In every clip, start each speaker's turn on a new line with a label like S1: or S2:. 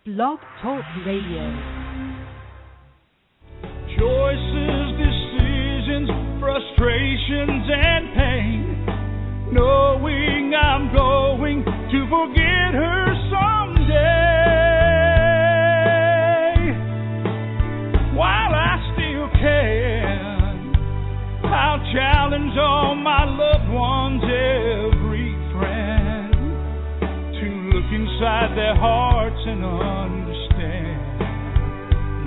S1: Blog Talk Radio.
S2: Choices, decisions, frustrations, and pain. Knowing I'm going to forget her someday. While I still can, I'll challenge all my loved ones, every friend, to look inside their hearts and understand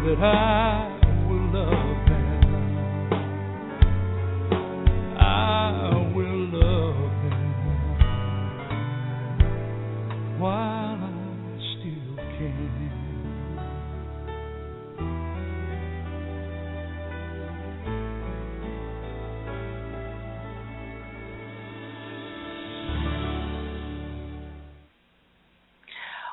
S2: that I will love them. I will love them while I still can.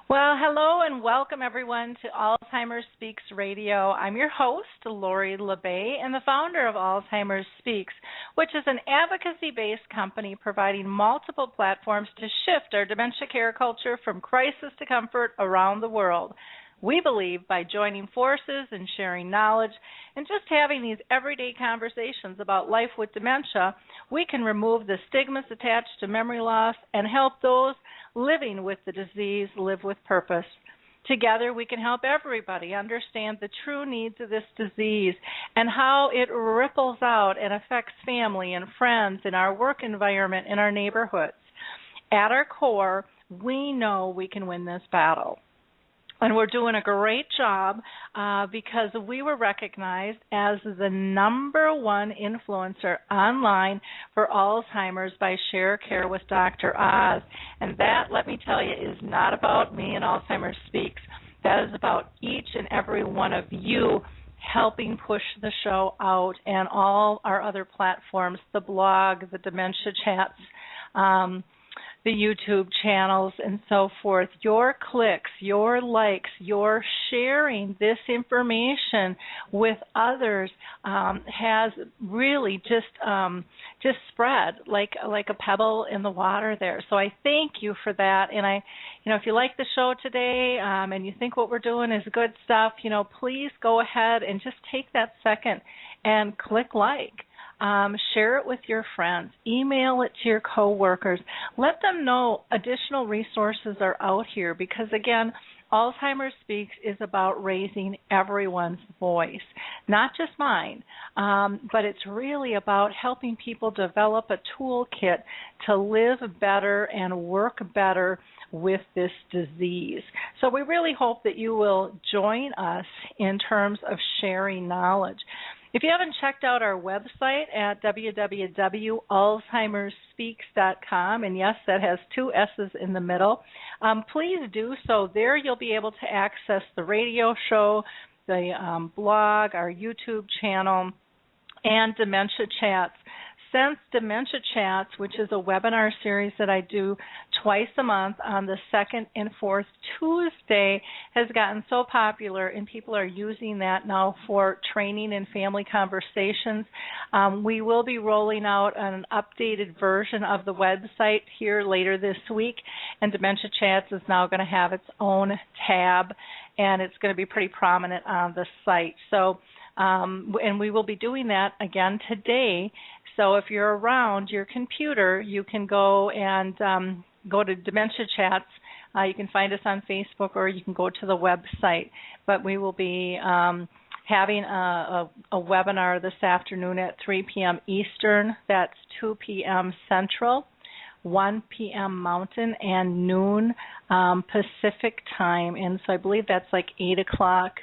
S3: Well, hello and welcome everyone to Alzheimer's Speaks Radio. I'm your host, Lori LeBay, and the founder of Alzheimer's Speaks, which is an advocacy-based company providing multiple platforms to shift our dementia care culture from crisis to comfort around the world. We believe by joining forces and sharing knowledge and just having these everyday conversations about life with dementia, we can remove the stigmas attached to memory loss and help those living with the disease live with purpose. Together, we can help everybody understand the true needs of this disease and how it ripples out and affects family and friends in our work environment, in our neighborhoods. At our core, we know we can win this battle. And we're doing a great job because we were recognized as the #1 influencer online for Alzheimer's by Share Care with Dr. Oz. And that, let me tell you, is not about me and Alzheimer's Speaks. That is about each and every one of you helping push the show out and all our other platforms, the blog, the dementia chats, the YouTube channels, and so forth. Your clicks, your likes, your sharing this information with others has really just spread like a pebble in the water there. So I thank you for that. And if you like the show today and you think what we're doing is good stuff, please go ahead and just take that second and click like. Share it with your friends. Email it to your coworkers. Let them know additional resources are out here because, again, Alzheimer's Speaks is about raising everyone's voice, not just mine, but it's really about helping people develop a toolkit to live better and work better with this disease. So we really hope that you will join us in terms of sharing knowledge. If you haven't checked out our website at www.alzheimersspeaks.com, and yes, that has 2 S's in the middle, please do so. There you'll be able to access the radio show, the blog, our YouTube channel, and Dementia Chats. Since Dementia Chats, which is a webinar series that I do twice a month on the 2nd and 4th Tuesday, has gotten so popular and people are using that now for training and family conversations, we will be rolling out an updated version of the website here later this week, and Dementia Chats is now going to have its own tab, and it's going to be pretty prominent on the site. So, and we will be doing that again today. So if you're around your computer, you can go and go to Dementia Chats. You can find us on Facebook or you can go to the website. But we will be having a webinar this afternoon at 3 p.m. Eastern. That's 2 p.m. Central, 1 p.m. Mountain, and noon Pacific time. And so I believe that's like 8 o'clock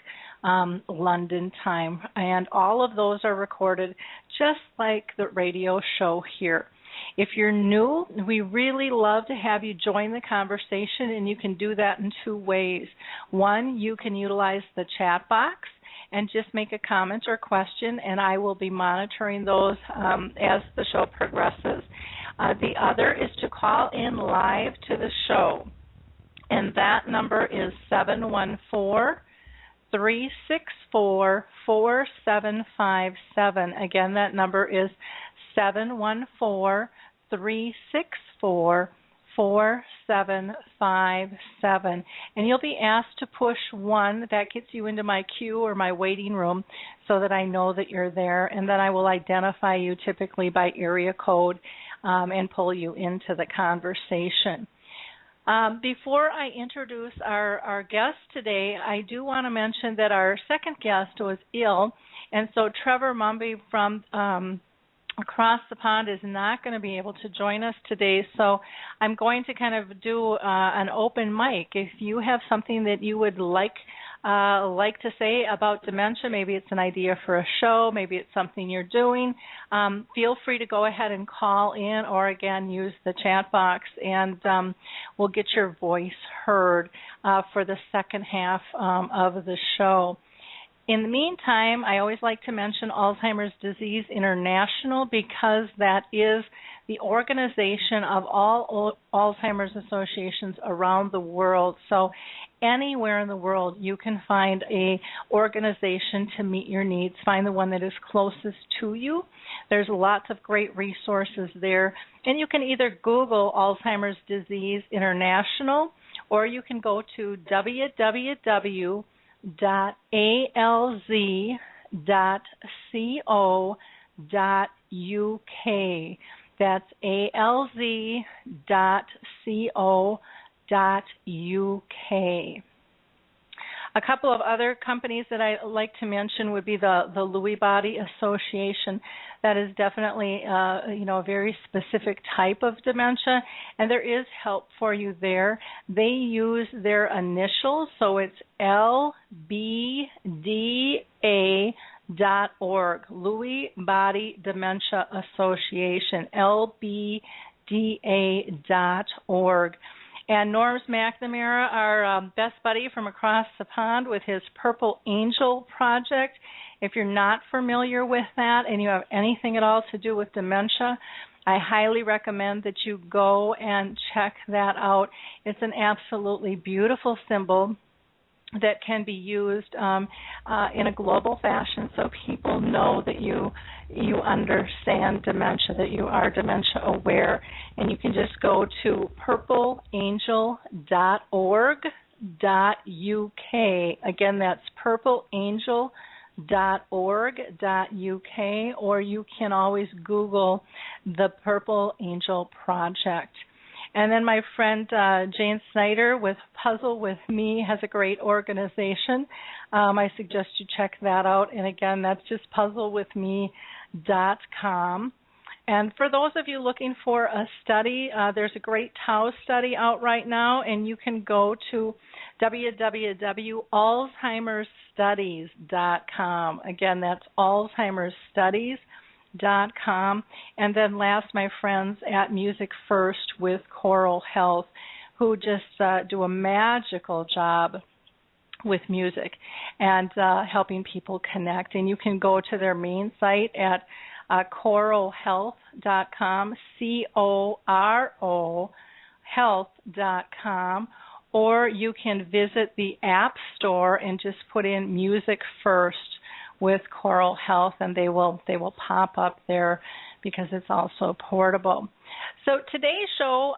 S3: London time, and all of those are recorded just like the radio show here. If you're new, we really love to have you join the conversation, and you can do that in 2 ways. One, you can utilize the chat box and just make a comment or question, and I will be monitoring those as the show progresses. The other is to call in live to the show, and that number is 714-364-4757. Again, that number is 714-364-4757. 4757, and you'll be asked to push 1. That gets you into my queue or my waiting room so that I know that you're there, and then I will identify you typically by area code and pull you into the conversation. Before I introduce our guest today, I do want to mention that our second guest was ill, and so Trevor Mumby from across the pond is not going to be able to join us today, so I'm going to kind of do an open mic. If you have something that you would like to say about dementia, maybe it's an idea for a show, maybe it's something you're doing, feel free to go ahead and call in or, again, use the chat box, and we'll get your voice heard for the second half of the show. In the meantime, I always like to mention Alzheimer's Disease International because that is the organization of all Alzheimer's associations around the world. So anywhere in the world you can find a organization to meet your needs. Find the one that is closest to you. There's lots of great resources there. And you can either Google Alzheimer's Disease International, or you can go to www.alz.co.uk. That's alz.co.uk. A couple of other companies that I like to mention would be the Lewy Body Association. That is definitely a very specific type of dementia, and there is help for you there. They use their initials, so it's LBDA.org, Lewy Body Dementia Association, LBDA.org. And Norms McNamara, our best buddy from across the pond with his Purple Angel Project. If you're not familiar with that and you have anything at all to do with dementia, I highly recommend that you go and check that out. It's an absolutely beautiful symbol that can be used in a global fashion so people know that you understand dementia, that you are dementia aware. And you can just go to purpleangel.org.uk. Again, that's purpleangel.org.uk, or you can always Google the Purple Angel Project. And then my friend Jane Snyder with Puzzle With Me has a great organization. I suggest you check that out. And again, that's just puzzlewithme.com. And for those of you looking for a study, there's a great Tau study out right now, and you can go to www.alzheimersstudies.com. Again, that's alzheimersstudies.com. And then last, my friends at Music First with Choral Health, who just do a magical job with music and helping people connect. And you can go to their main site at choralhealth.com, CORO health.com, or you can visit the App Store and just put in Music First with Choral Health, and they will pop up there because it's also portable. So today's show,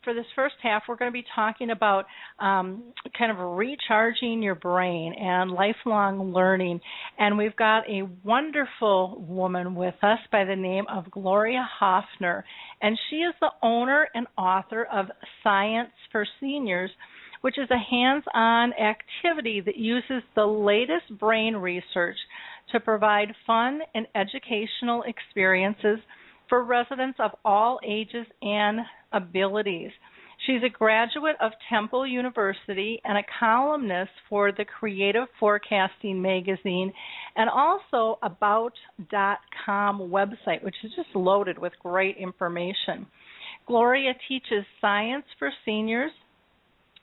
S3: for this first half, we're going to be talking about kind of recharging your brain and lifelong learning. And we've got a wonderful woman with us by the name of Gloria Hoffner. And she is the owner and author of Science for Seniors, which is a hands-on activity that uses the latest brain research to provide fun and educational experiences for residents of all ages and abilities. She's a graduate of Temple University and a columnist for the Creative Forecasting magazine and also About.com website, which is just loaded with great information. Gloria teaches Science for Seniors,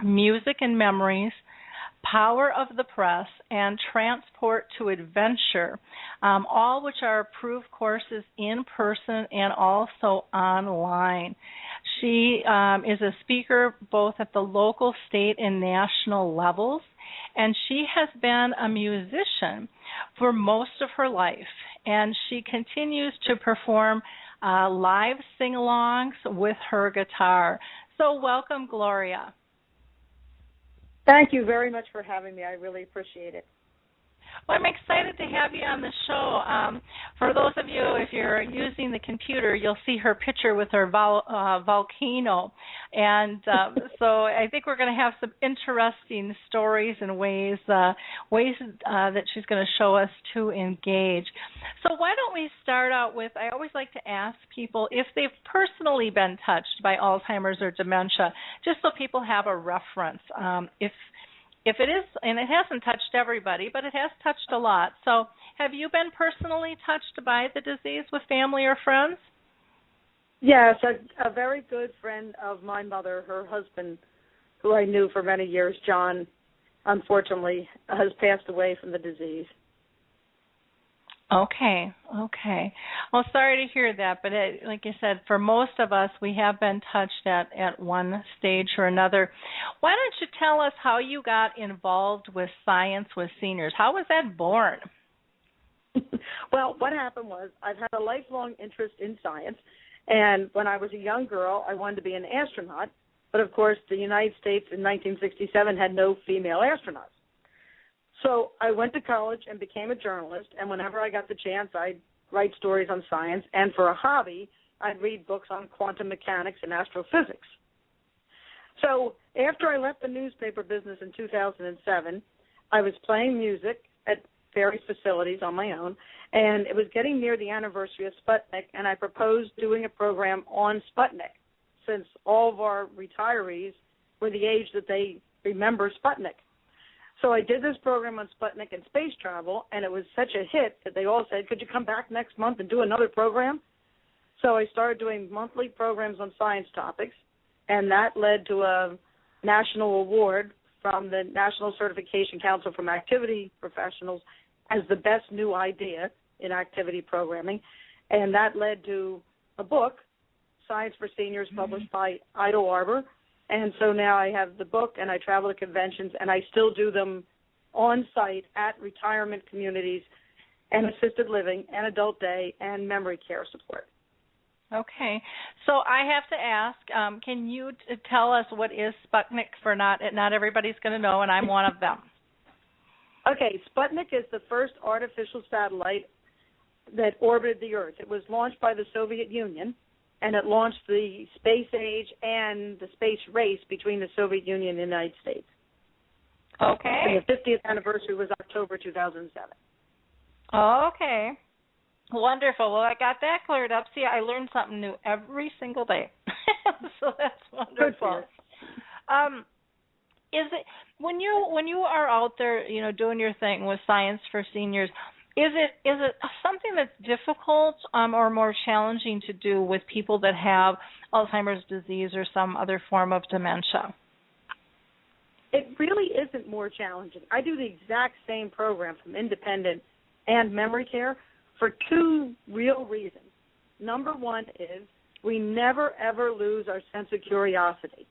S3: Music and Memories, Power of the Press, and Transport to Adventure, all which are approved courses in person and also online. She is a speaker both at the local, state, and national levels, and she has been a musician for most of her life, and she continues to perform live sing-alongs with her guitar. So welcome, Gloria.
S4: Thank you very much for having me. I really appreciate it.
S3: Well, I'm excited to have you on the show. For those of you, if you're using the computer, you'll see her picture with her volcano. And so I think we're going to have some interesting stories and ways that she's going to show us to engage. So why don't we start out with, I always like to ask people if they've personally been touched by Alzheimer's or dementia, just so people have a reference. If it is, and it hasn't touched everybody, but it has touched a lot. So have you been personally touched by the disease with family or friends?
S4: Yes, a very good friend of my mother, her husband, who I knew for many years, John, unfortunately, has passed away from the disease.
S3: Okay. Well, sorry to hear that, but like I said, for most of us, we have been touched at one stage or another. Why don't you tell us how you got involved with science with seniors? How was that born?
S4: Well, what happened was I've had a lifelong interest in science, and when I was a young girl, I wanted to be an astronaut, but of course the United States in 1967 had no female astronauts. So I went to college and became a journalist, and whenever I got the chance, I'd write stories on science, and for a hobby, I'd read books on quantum mechanics and astrophysics. So after I left the newspaper business in 2007, I was playing music at various facilities on my own, and it was getting near the anniversary of Sputnik, and I proposed doing a program on Sputnik, since all of our retirees were the age that they remember Sputnik. So I did this program on Sputnik and space travel, and it was such a hit that they all said, could you come back next month and do another program? So I started doing monthly programs on science topics, and that led to a national award from the National Certification Council from Activity Professionals as the best new idea in activity programming, and that led to a book, Science for Seniors, published by Ida Arbor. And so now I have the book, and I travel to conventions, and I still do them on site at retirement communities and assisted living and adult day and memory care support.
S3: Okay. So I have to ask, can you tell us what is Sputnik for not everybody's going to know, and I'm one of them.
S4: Okay. Sputnik is the first artificial satellite that orbited the Earth. It was launched by the Soviet Union, and it launched the space age and the space race between the Soviet Union and the United States.
S3: Okay.
S4: And the 50th anniversary was October 2007.
S3: Okay. Wonderful. Well, I got that cleared up. See, I learn something new every single day. So that's wonderful. Is it when you are out there, doing your thing with Science for Seniors, Is it something that's difficult or more challenging to do with people that have Alzheimer's disease or some other form of dementia?
S4: It really isn't more challenging. I do the exact same program from independent and memory care for two real reasons. Number one is we never, ever lose our sense of curiosity.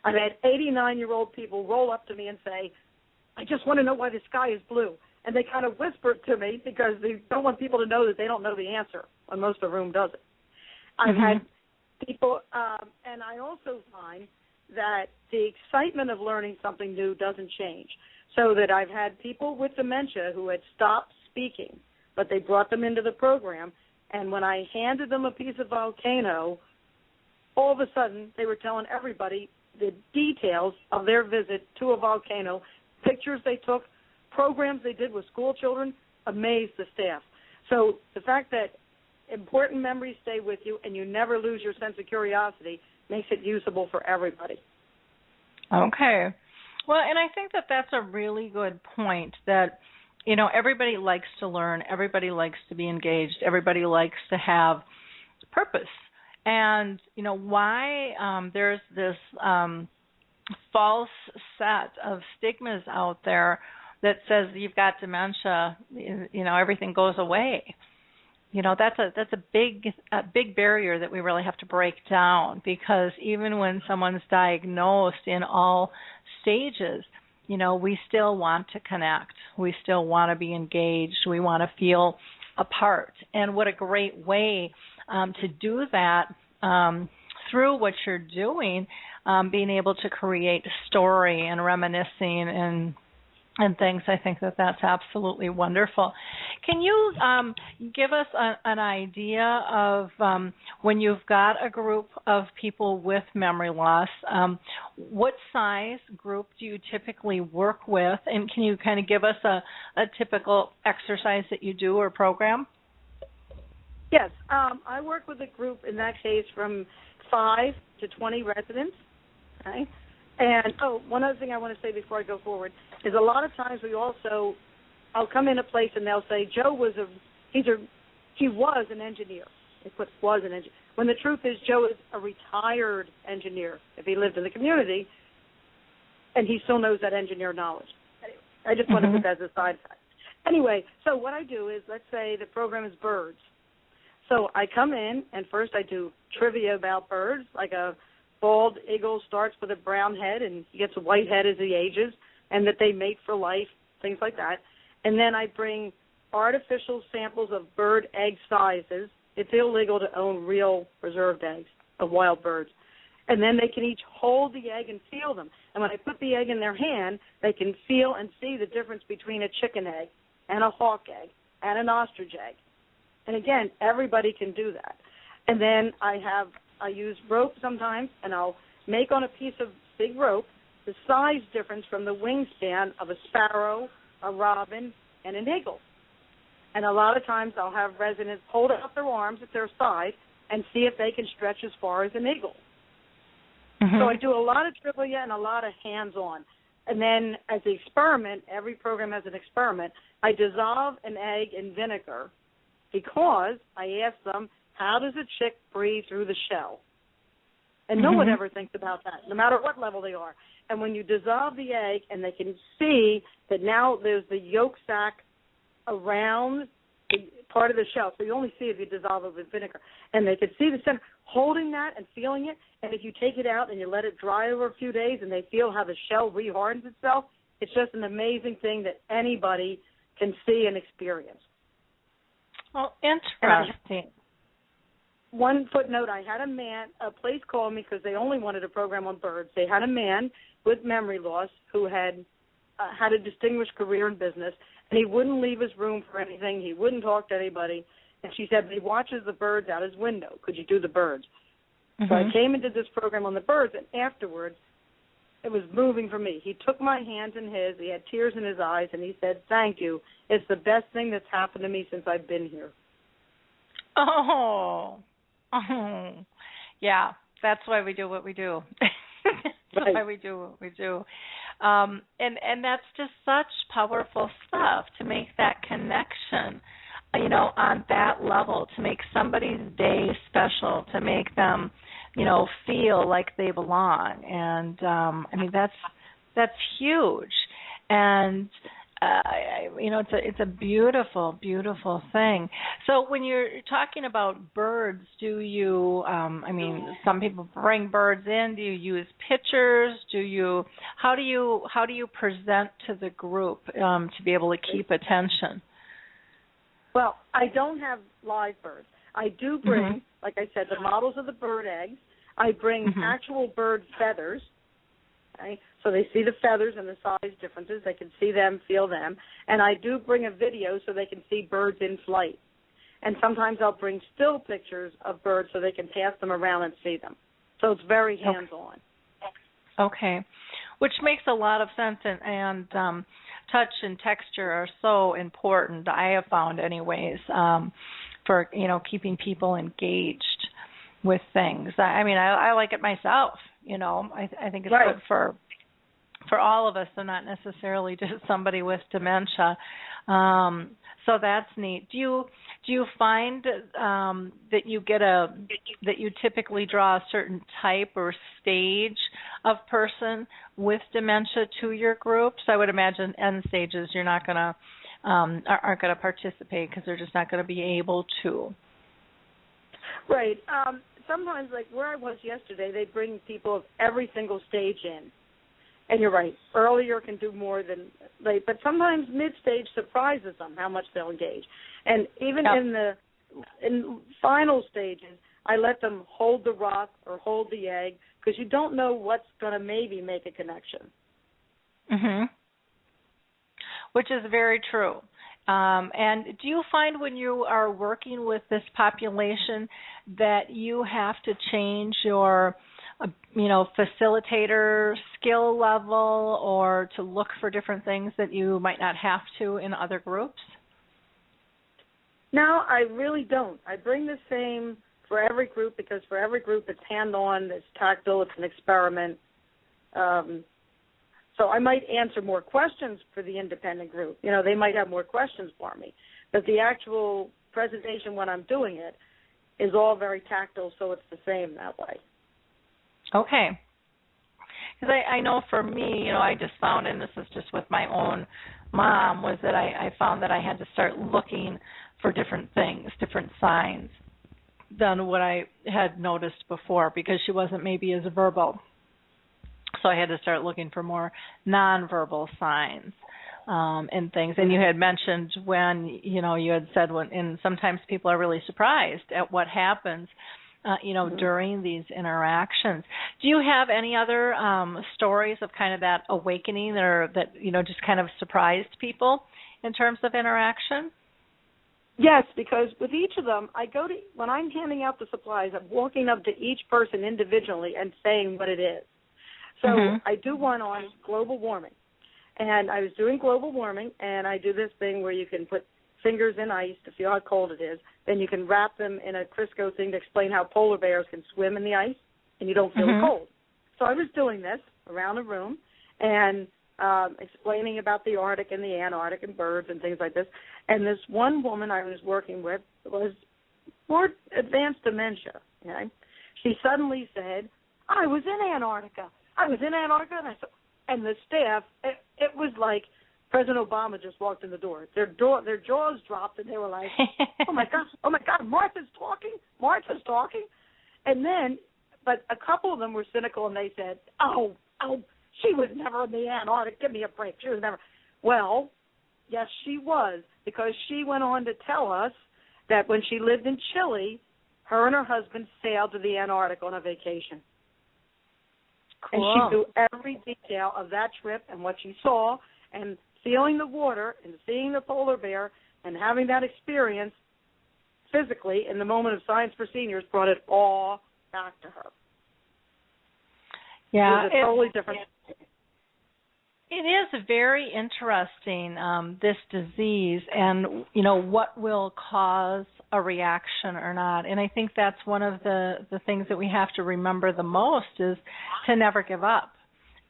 S4: I've had 89-year-old people roll up to me and say, I just want to know why the sky is blue. And they kind of whisper it to me because they don't want people to know that they don't know the answer when most of the room does it. I've had people, and I also find that the excitement of learning something new doesn't change. So that I've had people with dementia who had stopped speaking, but they brought them into the program, and when I handed them a piece of volcano, all of a sudden they were telling everybody the details of their visit to a volcano, pictures they took, programs they did with school children, amazed the staff. So the fact that important memories stay with you and you never lose your sense of curiosity makes it usable for everybody.
S3: Okay. Well, and I think that that's a really good point that, everybody likes to learn, everybody likes to be engaged, everybody likes to have purpose. And, why there's this false set of stigmas out there that says you've got dementia, everything goes away. That's a big barrier that we really have to break down, because even when someone's diagnosed in all stages, we still want to connect. We still want to be engaged. We want to feel a part. And what a great way to do that through what you're doing, being able to create story and reminiscing and things. I think that that's absolutely wonderful. Can you give us an idea of when you've got a group of people with memory loss, what size group do you typically work with? And can you kind of give us a typical exercise that you do or program?
S4: Yes. I work with a group, in that case, from 5 to 20 residents. Okay? And, one other thing I want to say before I go forward is a lot of times I'll come in a place and they'll say, Joe was an engineer. They put was an engineer. When the truth is, Joe is a retired engineer if he lived in the community, and he still knows that engineer knowledge. Anyway, I just want to put that as a side fact. Anyway, so what I do is, let's say the program is birds. So I come in, and first I do trivia about birds, like a bald eagle starts with a brown head and he gets a white head as he ages, and that they mate for life, things like that. And then I bring artificial samples of bird egg sizes. It's illegal to own real preserved eggs of wild birds. And then they can each hold the egg and feel them. And when I put the egg in their hand, they can feel and see the difference between a chicken egg and a hawk egg and an ostrich egg. And again, everybody can do that. And then I use rope sometimes, and I'll make on a piece of big rope the size difference from the wingspan of a sparrow, a robin, and an eagle. And a lot of times I'll have residents hold out their arms at their side and see if they can stretch as far as an eagle. So I do a lot of trivia and a lot of hands-on. And then as the experiment, every program has an experiment, I dissolve an egg in vinegar because I ask them, how does a chick breathe through the shell? And no one ever thinks about that, no matter what level they are. And when you dissolve the egg and they can see that now there's the yolk sac around the part of the shell, so you only see if you dissolve it with vinegar. And they can see the center, holding that and feeling it. And if you take it out and you let it dry over a few days and they feel how the shell rehardens itself, it's just an amazing thing that anybody can see and experience.
S3: Well, interesting.
S4: One footnote, I had a place called me because they only wanted a program on birds. They had a man with memory loss who had had a distinguished career in business, and he wouldn't leave his room for anything. He wouldn't talk to anybody. And she said, but he watches the birds out his window. Could you do the birds? So I came and did this program on the birds, and afterwards it was moving for me. He took my hands in his. He had tears in his eyes, and he said, thank you. It's the best thing that's happened to me since I've been here.
S3: Oh, yeah, that's why we do what we do. That's why we do what we do. And that's just such powerful stuff to make that connection, on that level, to make somebody's day special, to make them, feel like they belong. And, that's huge. And it's a beautiful, beautiful thing. So when you're talking about birds, do you, some people bring birds in. Do you use pictures? How do you present to the group to be able to keep attention?
S4: Well, I don't have live birds. I do bring, like I said, the models of the bird eggs. I bring actual bird feathers. Okay? So they see the feathers and the size differences. They can see them, feel them. And I do bring a video so they can see birds in flight. And sometimes I'll bring still pictures of birds so they can pass them around and see them. So it's very hands-on.
S3: Okay. Which makes a lot of sense, and touch and texture are so important, I have found anyways, for, keeping people engaged with things. I like it myself, I think it's good for all of us, and not necessarily just somebody with dementia. So that's neat. Do you find that you typically draw a certain type or stage of person with dementia to your groups? I would imagine end stages you're not gonna aren't going to participate because they're just not going to be able to.
S4: Right. Sometimes, like where I was yesterday, they bring people of every single stage in. And you're right, earlier can do more than late, but sometimes mid-stage surprises them how much they'll engage. And even in final stages, I let them hold the rock or hold the egg because you don't know what's going to maybe make a connection.
S3: Mhm. Which is very true. And do you find when you are working with this population that you have to change your, facilitator skill level or to look for different things that you might not have to in other groups?
S4: No, I really don't. I bring the same for every group because for every group it's hand-on, it's tactile, it's an experiment. So I might answer more questions for the independent group. They might have more questions for me. But the actual presentation when I'm doing it is all very tactile, so it's the same that way.
S3: Okay. Because I know for me, I just found, and this is just with my own mom, was that I found that I had to start looking for different things, different signs than what I had noticed before because she wasn't maybe as verbal. So I had to start looking for more nonverbal signs and things. And you had mentioned when, you had said and sometimes people are really surprised at what happens, during these interactions. Do you have any other stories of kind of that awakening or that, just kind of surprised people in terms of interaction?
S4: Yes, because with each of them, when I'm handing out the supplies, I'm walking up to each person individually and saying what it is. So I do one on global warming, and I was doing global warming, and I do this thing where you can put fingers in ice to feel how cold it is. Then you can wrap them in a Crisco thing to explain how polar bears can swim in the ice, and you don't feel the cold. So I was doing this around the room and explaining about the Arctic and the Antarctic and birds and things like this. And this one woman I was working with was more advanced dementia. Okay? She suddenly said, I was in Antarctica, and the staff, it was like President Obama just walked in the door. Their jaws dropped, and they were like, oh, my God, Martha's talking. And then, but a couple of them were cynical, and they said, oh, she was never in the Antarctic. Give me a break. She was never. Well, yes, she was, because she went on to tell us that when she lived in Chile, her and her husband sailed to the Antarctic on a vacation.
S3: Cool.
S4: And she knew every detail of that trip and what she saw, and feeling the water and seeing the polar bear and having that experience physically in the moment of Science for Seniors brought it all back to her.
S3: Yeah,
S4: it was a totally different.
S3: It is very interesting, this disease, and what will cause a reaction or not. And I think that's one of the things that we have to remember the most is to never give up,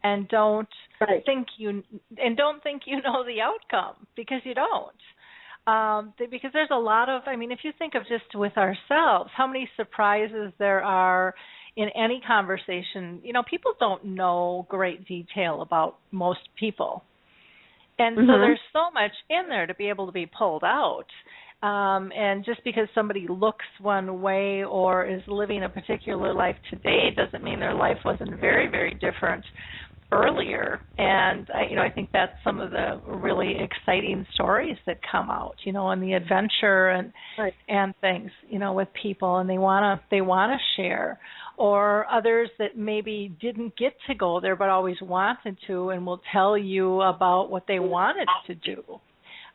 S3: and don't think you know the outcome, because you don't. Because there's a lot of, if you think of just with ourselves, how many surprises there are in any conversation. People don't know great detail about most people. And so there's so much in there to be able to be pulled out. And just because somebody looks one way or is living a particular life today doesn't mean their life wasn't very, very different earlier. And I think that's some of the really exciting stories that come out, and the adventure and things, with people, and they want to share, or others that maybe didn't get to go there but always wanted to, and will tell you about what they wanted to do,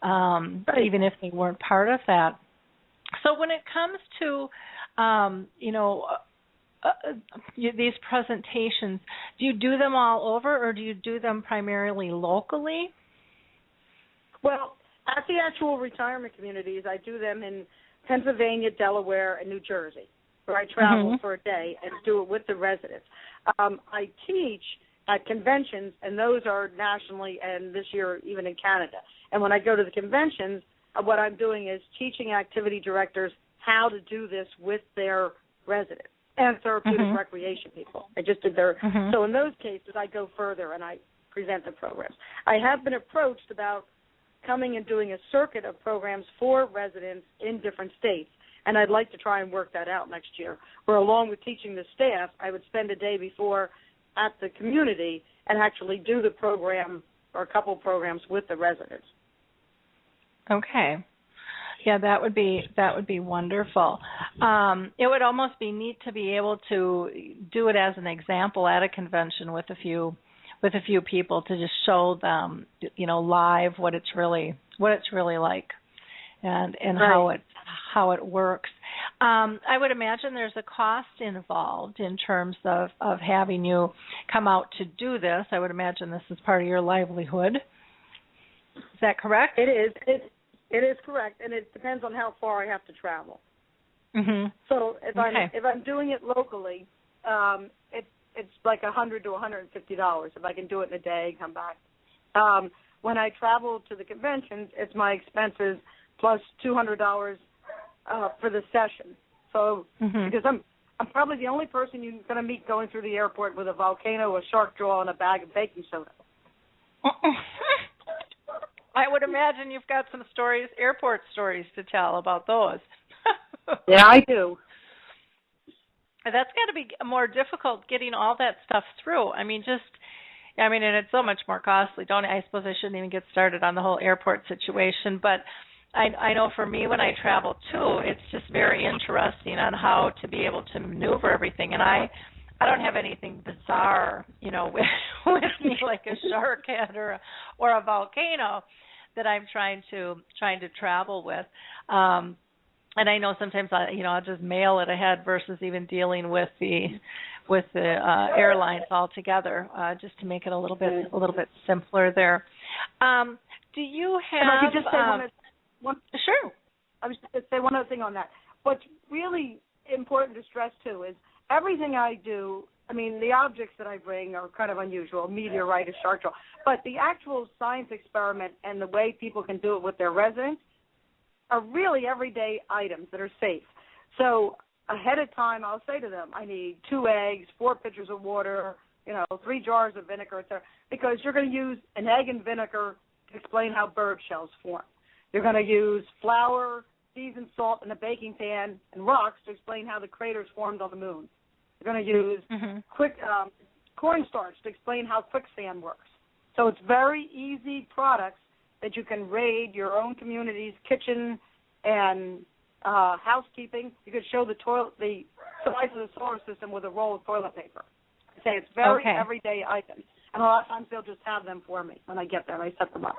S3: even if they weren't part of that. So when it comes to these presentations, do you do them all over, or do you do them primarily locally?
S4: Well, at the actual retirement communities, I do them in Pennsylvania, Delaware, and New Jersey, where I travel for a day and do it with the residents. I teach at conventions, and those are nationally and this year even in Canada. And when I go to the conventions, what I'm doing is teaching activity directors how to do this with their residents and therapeutic recreation people. I just did their so in those cases I go further and I present the programs. I have been approached about coming and doing a circuit of programs for residents in different states, and I'd like to try and work that out next year, where along with teaching the staff, I would spend a day before at the community and actually do the program or a couple programs with the residents.
S3: Okay. Yeah, that would be wonderful. It would almost be neat to be able to do it as an example at a convention with a few people to just show them, live what it's really like, and
S4: right.
S3: how it works. I would imagine there's a cost involved in terms of having you come out to do this. I would imagine this is part of your livelihood. Is that correct?
S4: It is. It is correct, and it depends on how far I have to travel.
S3: Mm-hmm.
S4: So if
S3: Okay.
S4: I'm doing it locally, it's like $100 to $150 if I can do it in a day, come back. When I travel to the conventions, it's my expenses plus $200 for the session. So because I'm probably the only person you're going to meet going through the airport with a volcano, a shark jaw, and a bag of baking soda.
S3: I would imagine you've got some stories, airport stories to tell about those.
S4: Yeah, I do.
S3: That's got to be more difficult getting all that stuff through. And it's so much more costly. I suppose I shouldn't even get started on the whole airport situation, but I know for me when I travel too, it's just very interesting on how to be able to maneuver everything. And I don't have anything bizarre, with me like a shark head or a volcano that I'm trying to travel with. And I know sometimes I'll just mail it ahead versus even dealing with the airlines altogether, just to make it a little bit simpler there. Do you have?
S4: I could just say one.
S3: Sure.
S4: I was just going to say one other thing on that. What's really important to stress too is everything I do. I mean, the objects that I bring are kind of unusual, meteorite, a shark jaw, but the actual science experiment and the way people can do it with their residents are really everyday items that are safe. So ahead of time, I'll say to them, I need 2 eggs, 4 pitchers of water, 3 jars of vinegar, etc., because you're going to use an egg and vinegar to explain how bird shells form. You're going to use flour, seasoned salt in a baking pan, and rocks to explain how the craters formed on the moon. You're going to use cornstarch to explain how quicksand works. So it's very easy products that you can raid your own community's kitchen and housekeeping. You could show the size of the solar system with a roll of toilet paper. I say it's very everyday items. And a lot of times they'll just have them for me when I get there. I set them up.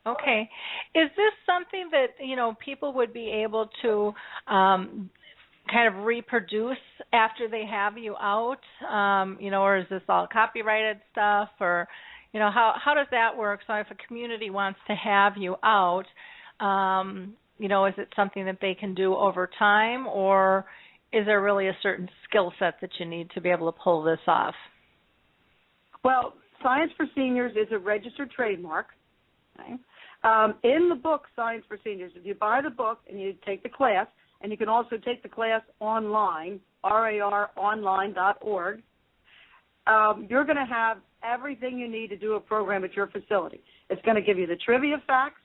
S3: Okay. Is this something that, people would be able to kind of reproduce after they have you out, or is this all copyrighted stuff, or, how does that work? So if a community wants to have you out, is it something that they can do over time, or is there really a certain skill set that you need to be able to pull this off?
S4: Well, Science for Seniors is a registered trademark. Okay? In the book, Science for Seniors, if you buy the book and you take the class, and you can also take the class online, raronline.org, you're going to have everything you need to do a program at your facility. It's going to give you the trivia facts,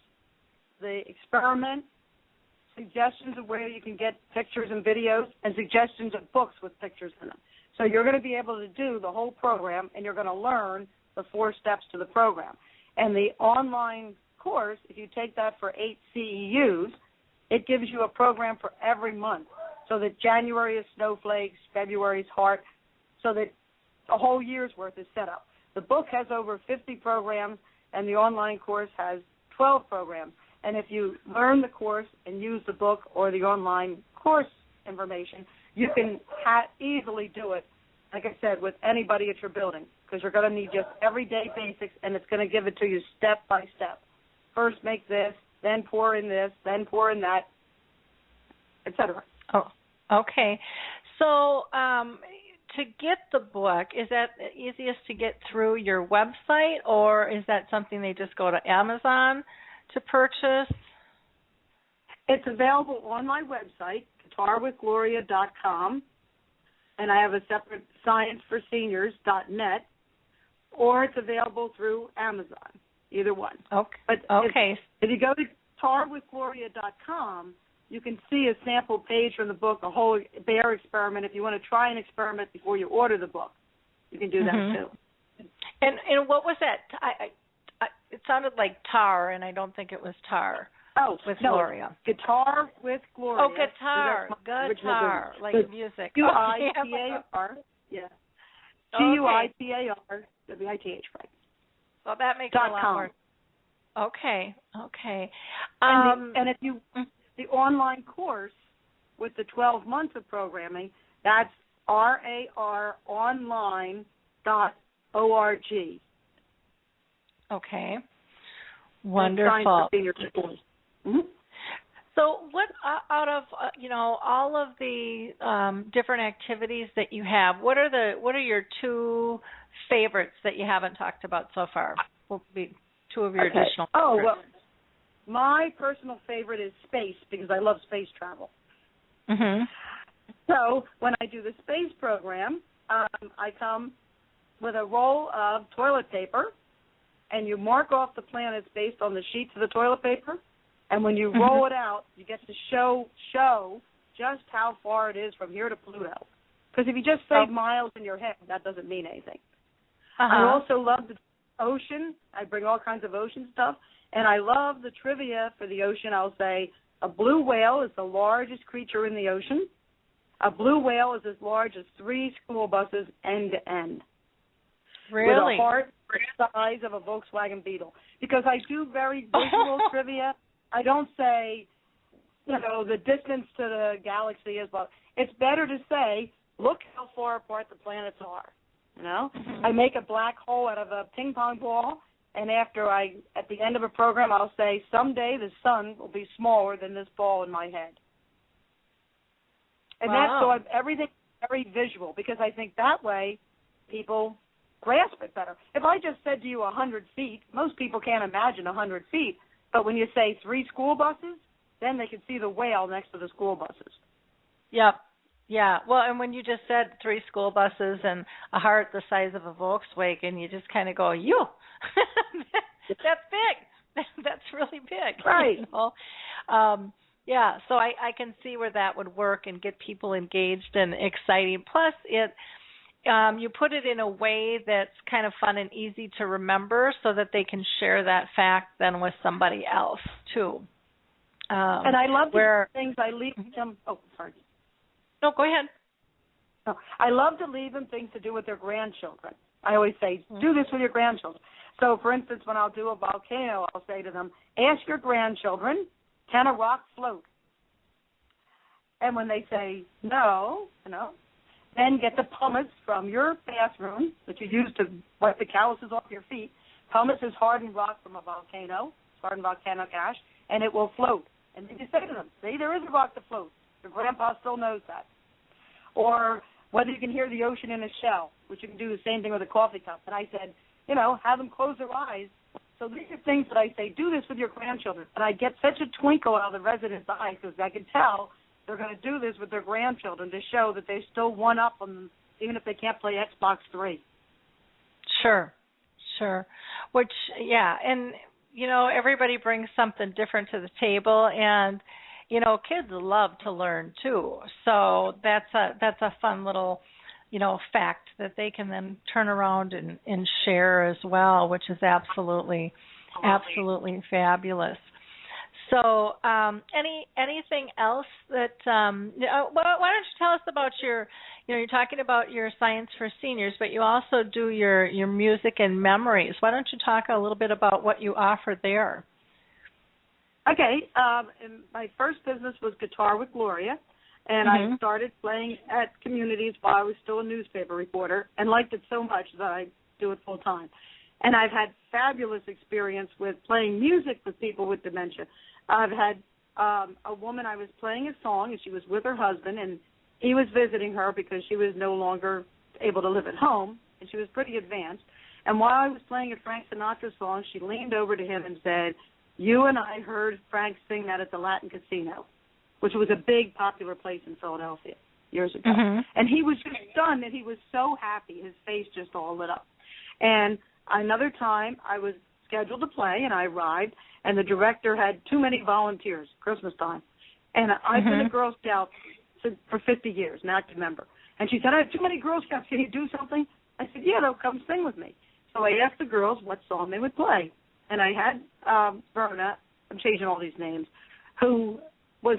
S4: the experiment, suggestions of where you can get pictures and videos, and suggestions of books with pictures in them. So you're going to be able to do the whole program, and you're going to learn the 4 steps to the program. And the online course, if you take that for 8 CEUs, it gives you a program for every month, so that January is snowflakes, February is heart, so that a whole year's worth is set up. The book has over 50 programs, and the online course has 12 programs. And if you learn the course and use the book or the online course information, you can easily do it, like I said, with anybody at your building, because you're going to need just everyday basics, and it's going to give it to you step by step. First make this, then pour in this, then pour in that, etc.
S3: Oh, okay. So to get the book, is that easiest to get through your website, or is that something they just go to Amazon to purchase?
S4: It's available on my website, guitarwithgloria.com, and I have a separate scienceforseniors.net, or it's available through Amazon, either one.
S3: Okay.
S4: But if you go to guitarwithgloria.com, you can see a sample page from the book, a whole bear experiment. If you want to try an experiment before you order the book, you can do that too.
S3: And what was that? It sounded like tar, and I don't think it was tar.
S4: Oh,
S3: with
S4: no,
S3: Gloria.
S4: Guitar with Gloria.
S3: Oh, guitar.
S4: Guitar,
S3: like music.
S4: Guitar. Yeah. Guitarwith, right.
S3: Well, that makes a lot
S4: .com.
S3: more. Okay.
S4: And if you the online course with the 12 months of programming, that's raronline.org.
S3: Okay. Wonderful.
S4: Mm-hmm.
S3: So, what out of all of the different activities that you have, what are your two favorites that you haven't talked about so far? Will be two of your additional favorites.
S4: Oh, well, my personal favorite is space because I love space travel.
S3: Mhm.
S4: So when I do the space program, I come with a roll of toilet paper, and you mark off the planets based on the sheets of the toilet paper. And when you roll it out, you get to show just how far it is from here to Pluto. Because if you just say miles in your head, that doesn't mean anything. I also love the ocean. I bring all kinds of ocean stuff. And I love the trivia for the ocean. I'll say a blue whale is the largest creature in the ocean. A blue whale is as large as 3 school buses end to end.
S3: Really?
S4: With a heart the size of a Volkswagen Beetle. Because I do very visual trivia. I don't say, the distance to the galaxy is, but it's better to say, look how far apart the planets are. I make a black hole out of a ping pong ball, and at the end of a program, I'll say, someday the sun will be smaller than this ball in my head. And that's so everything's very visual, because I think that way people grasp it better. If I just said to you 100 feet, most people can't imagine 100 feet. But when you say 3 school buses, then they can see the whale next to the school buses.
S3: Yep. Yeah. Well, and when you just said 3 school buses and a heart the size of a Volkswagen, you just kind of go, that's big. That's really big.
S4: Right.
S3: Yeah. So I can see where that would work and get people engaged and exciting. Plus, you put it in a way that's kind of fun and easy to remember so that they can share that fact then with somebody else, too.
S4: And I love the things I leave them. Oh, sorry.
S3: No, go ahead.
S4: No, I love to leave them things to do with their grandchildren. I always say, do this with your grandchildren. So, for instance, when I'll do a volcano, I'll say to them, ask your grandchildren, can a rock float? And when they say no, then get the pumice from your bathroom that you use to wipe the calluses off your feet. Pumice is hardened rock from a volcano, it's hardened volcanic ash, and it will float. And then you say to them, see, there is a rock that floats. Your grandpa still knows that. Or whether you can hear the ocean in a shell, which you can do the same thing with a coffee cup. And I said, have them close their eyes. So these are things that I say, do this with your grandchildren. And I get such a twinkle out of the residents' eyes because I can tell they're going to do this with their grandchildren to show that they still one up on them, even if they can't play Xbox 3.
S3: Sure. Which, and, everybody brings something different to the table, and, kids love to learn, too. So that's a fun little, fact that they can then turn around and share as well, which is absolutely fabulous. So, anything else that? Why don't you tell us about your? You're talking about your Science for Seniors, but you also do your music and memories. Why don't you talk a little bit about what you offer there?
S4: Okay. My first business was Guitar with Gloria, and I started playing at communities while I was still a newspaper reporter, and liked it so much that I do it full time. And I've had fabulous experience with playing music with people with dementia. I've had a woman, I was playing a song, and she was with her husband, and he was visiting her because she was no longer able to live at home, and she was pretty advanced. And while I was playing a Frank Sinatra song, she leaned over to him and said, you and I heard Frank sing that at the Latin Casino, which was a big, popular place in Philadelphia years ago. And he was just stunned, and he was so happy. His face just all lit up. And another time, I was scheduled to play, and I arrived, and the director had too many volunteers, Christmas time. And I've been a Girl Scout for 50 years, an active member. And she said, I have too many Girl Scouts. Can you do something? I said, yeah, they'll come sing with me. So I asked the girls what song they would play. And I had Verna, I'm changing all these names, who was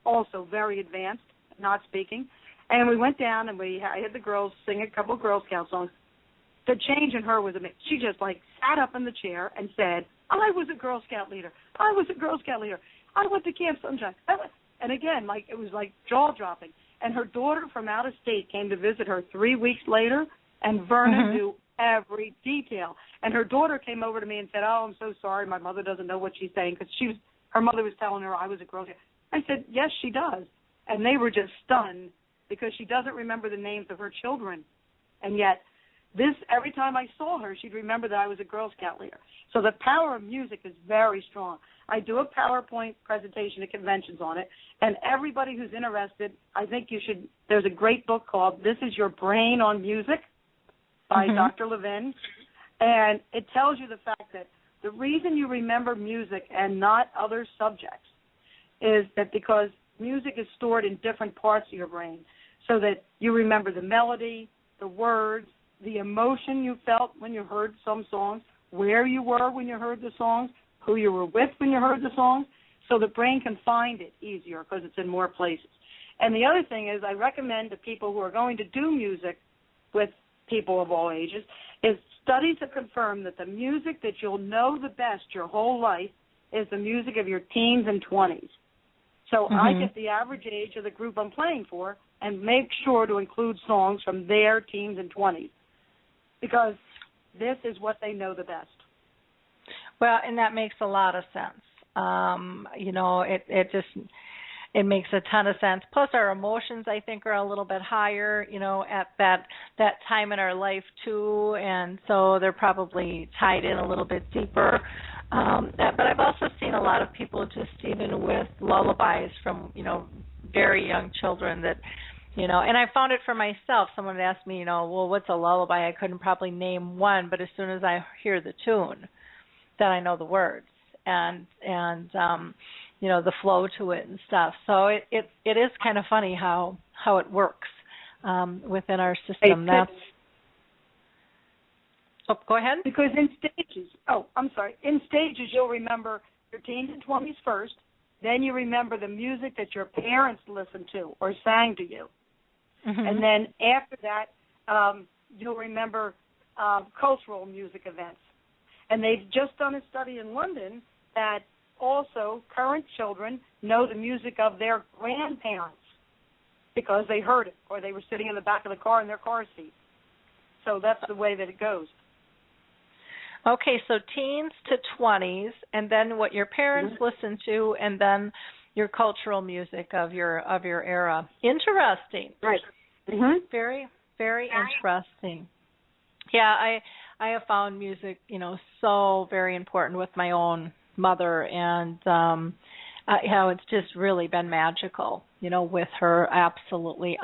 S4: also very advanced, not speaking. And we went down and I had the girls sing a couple of Girl Scout songs. The change in her was amazing. She just sat up in the chair and said, I was a Girl Scout leader. I was a Girl Scout leader. I went to Camp Sunshine. And again, it was jaw-dropping. And her daughter from out of state came to visit her 3 weeks later, and Verna knew every detail. And her daughter came over to me and said, oh, I'm so sorry, my mother doesn't know what she's saying, because her mother was telling her I was a Girl Scout. I said, yes, she does. And they were just stunned because she doesn't remember the names of her children. And yet, every time I saw her, she'd remember that I was a Girl Scout leader. So the power of music is very strong. I do a PowerPoint presentation at conventions on it, and everybody who's interested, I think you should, there's a great book called This Is Your Brain on Music by Dr. Levin, and it tells you the fact that the reason you remember music and not other subjects is that because music is stored in different parts of your brain, so that you remember the melody, the words, the emotion you felt when you heard some songs, where you were when you heard the songs, who you were with when you heard the songs, so the brain can find it easier because it's in more places. And the other thing is I recommend to people who are going to do music with people of all ages is studies have confirmed that the music that you'll know the best your whole life is the music of your teens and 20s. So I get the average age of the group I'm playing for and make sure to include songs from their teens and 20s because this is what they know the best.
S3: Well, and that makes a lot of sense. It makes a ton of sense. Plus, our emotions, I think, are a little bit higher, at that time in our life too, and so they're probably tied in a little bit deeper. But I've also seen a lot of people just even with lullabies from very young children that. And I found it for myself. Someone asked me, well, what's a lullaby? I couldn't probably name one, but as soon as I hear the tune, then I know the words and the flow to it and stuff. So it is kind of funny how it works within our system. Go ahead.
S4: Because in stages you'll remember your teens and 20s first, then you remember the music that your parents listened to or sang to you. And then after that, you'll remember cultural music events. And they've just done a study in London that also current children know the music of their grandparents because they heard it or they were sitting in the back of the car in their car seat. So that's the way that it goes.
S3: Okay, so teens to 20s, and then what your parents listened to, and then your cultural music of your era. Interesting.
S4: Right.
S3: Very, very interesting. Yeah, I have found music, so very important with my own mother, and how it's just really been magical, with her. Absolutely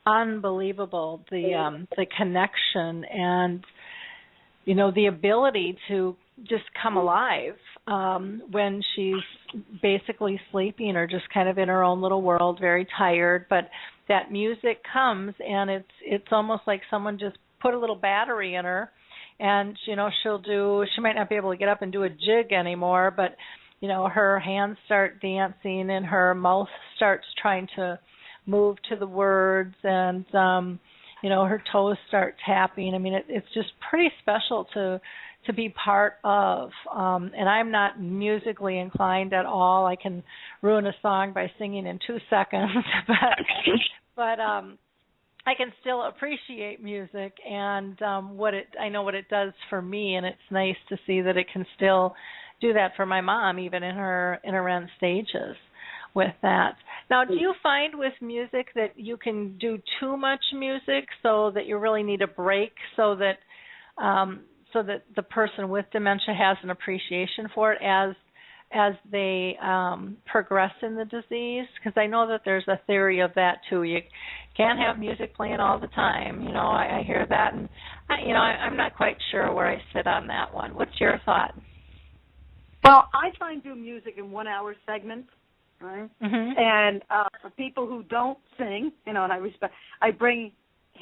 S3: unbelievable the connection and the ability to just come alive when she's basically sleeping or just kind of in her own little world, very tired. But that music comes, and it's almost like someone just put a little battery in her, and she might not be able to get up and do a jig anymore, but her hands start dancing and her mouth starts trying to move to the words, and her toes start tapping. I mean, it's just pretty special to be part of. And I'm not musically inclined at all. I can ruin a song by singing in 2 seconds, but I can still appreciate music and I know what it does for me, and it's nice to see that it can still do that for my mom, even in her end stages with that. Now, do you find with music that you can do too much music so that you really need a break so that the person with dementia has an appreciation for it as they progress in the disease? Because I know that there's a theory of that too. You can't have music playing all the time. I hear that, and I'm not quite sure where I sit on that one. What's your thought?
S4: Well, I try and do music in 1 hour segments, right? And for people who don't sing, and I bring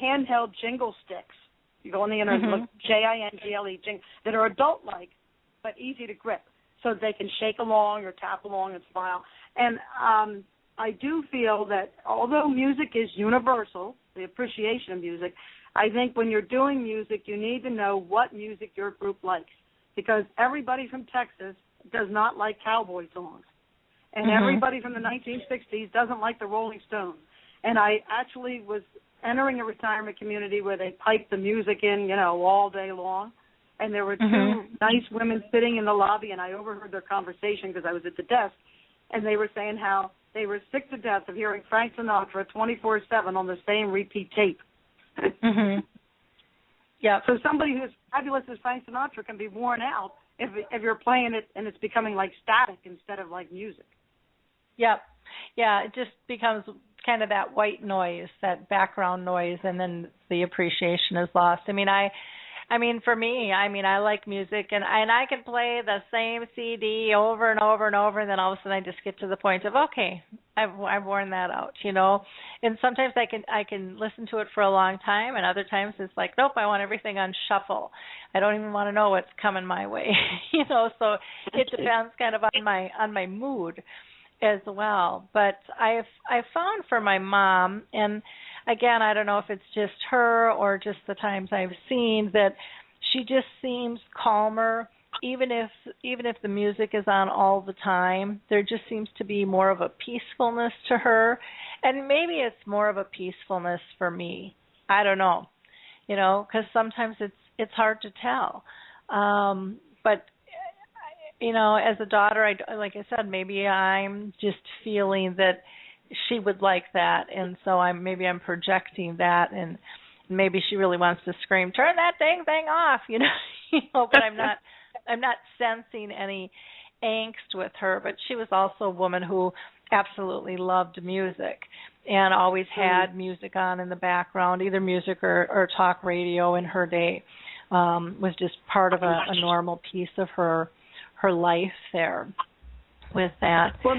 S4: handheld jingle sticks. You go on the internet and look, Jingle, that are adult-like but easy to grip. so they can shake along or tap along and smile. And I do feel that although music is universal, the appreciation of music, I think when you're doing music, you need to know what music your group likes, because everybody from Texas does not like cowboy songs, and everybody from the 1960s doesn't like the Rolling Stones. And I actually was entering a retirement community where they piped the music in, all day long, and there were two nice women sitting in the lobby, and I overheard their conversation because I was at the desk, and they were saying how they were sick to death of hearing Frank Sinatra 24/7 on the same repeat tape.
S3: Yeah.
S4: So somebody who's fabulous as Frank Sinatra can be worn out if you're playing it and it's becoming like static instead of like music.
S3: Yep. Yeah, it just becomes kind of that white noise, that background noise, and then the appreciation is lost. I mean, for me, I like music, and I can play the same CD over and over and over, and then all of a sudden I just get to the point of, okay, I've worn that out, And sometimes I can listen to it for a long time, and other times it's like, nope, I want everything on shuffle. I don't even want to know what's coming my way, So it depends kind of on my mood as well. But I've found for my mom, and again, I don't know if it's just her or just the times I've seen, that she just seems calmer, even if the music is on all the time. There just seems to be more of a peacefulness to her, and maybe it's more of a peacefulness for me. I don't know, because sometimes it's hard to tell. But as a daughter, like I said, maybe I'm just feeling that she would like that, and so I'm projecting that, and maybe she really wants to scream, "Turn that thing off," but I'm not sensing any angst with her. But she was also a woman who absolutely loved music and always had music on in the background, either music or talk radio in her day. Was just part of a normal piece of her life there with that.
S4: Well,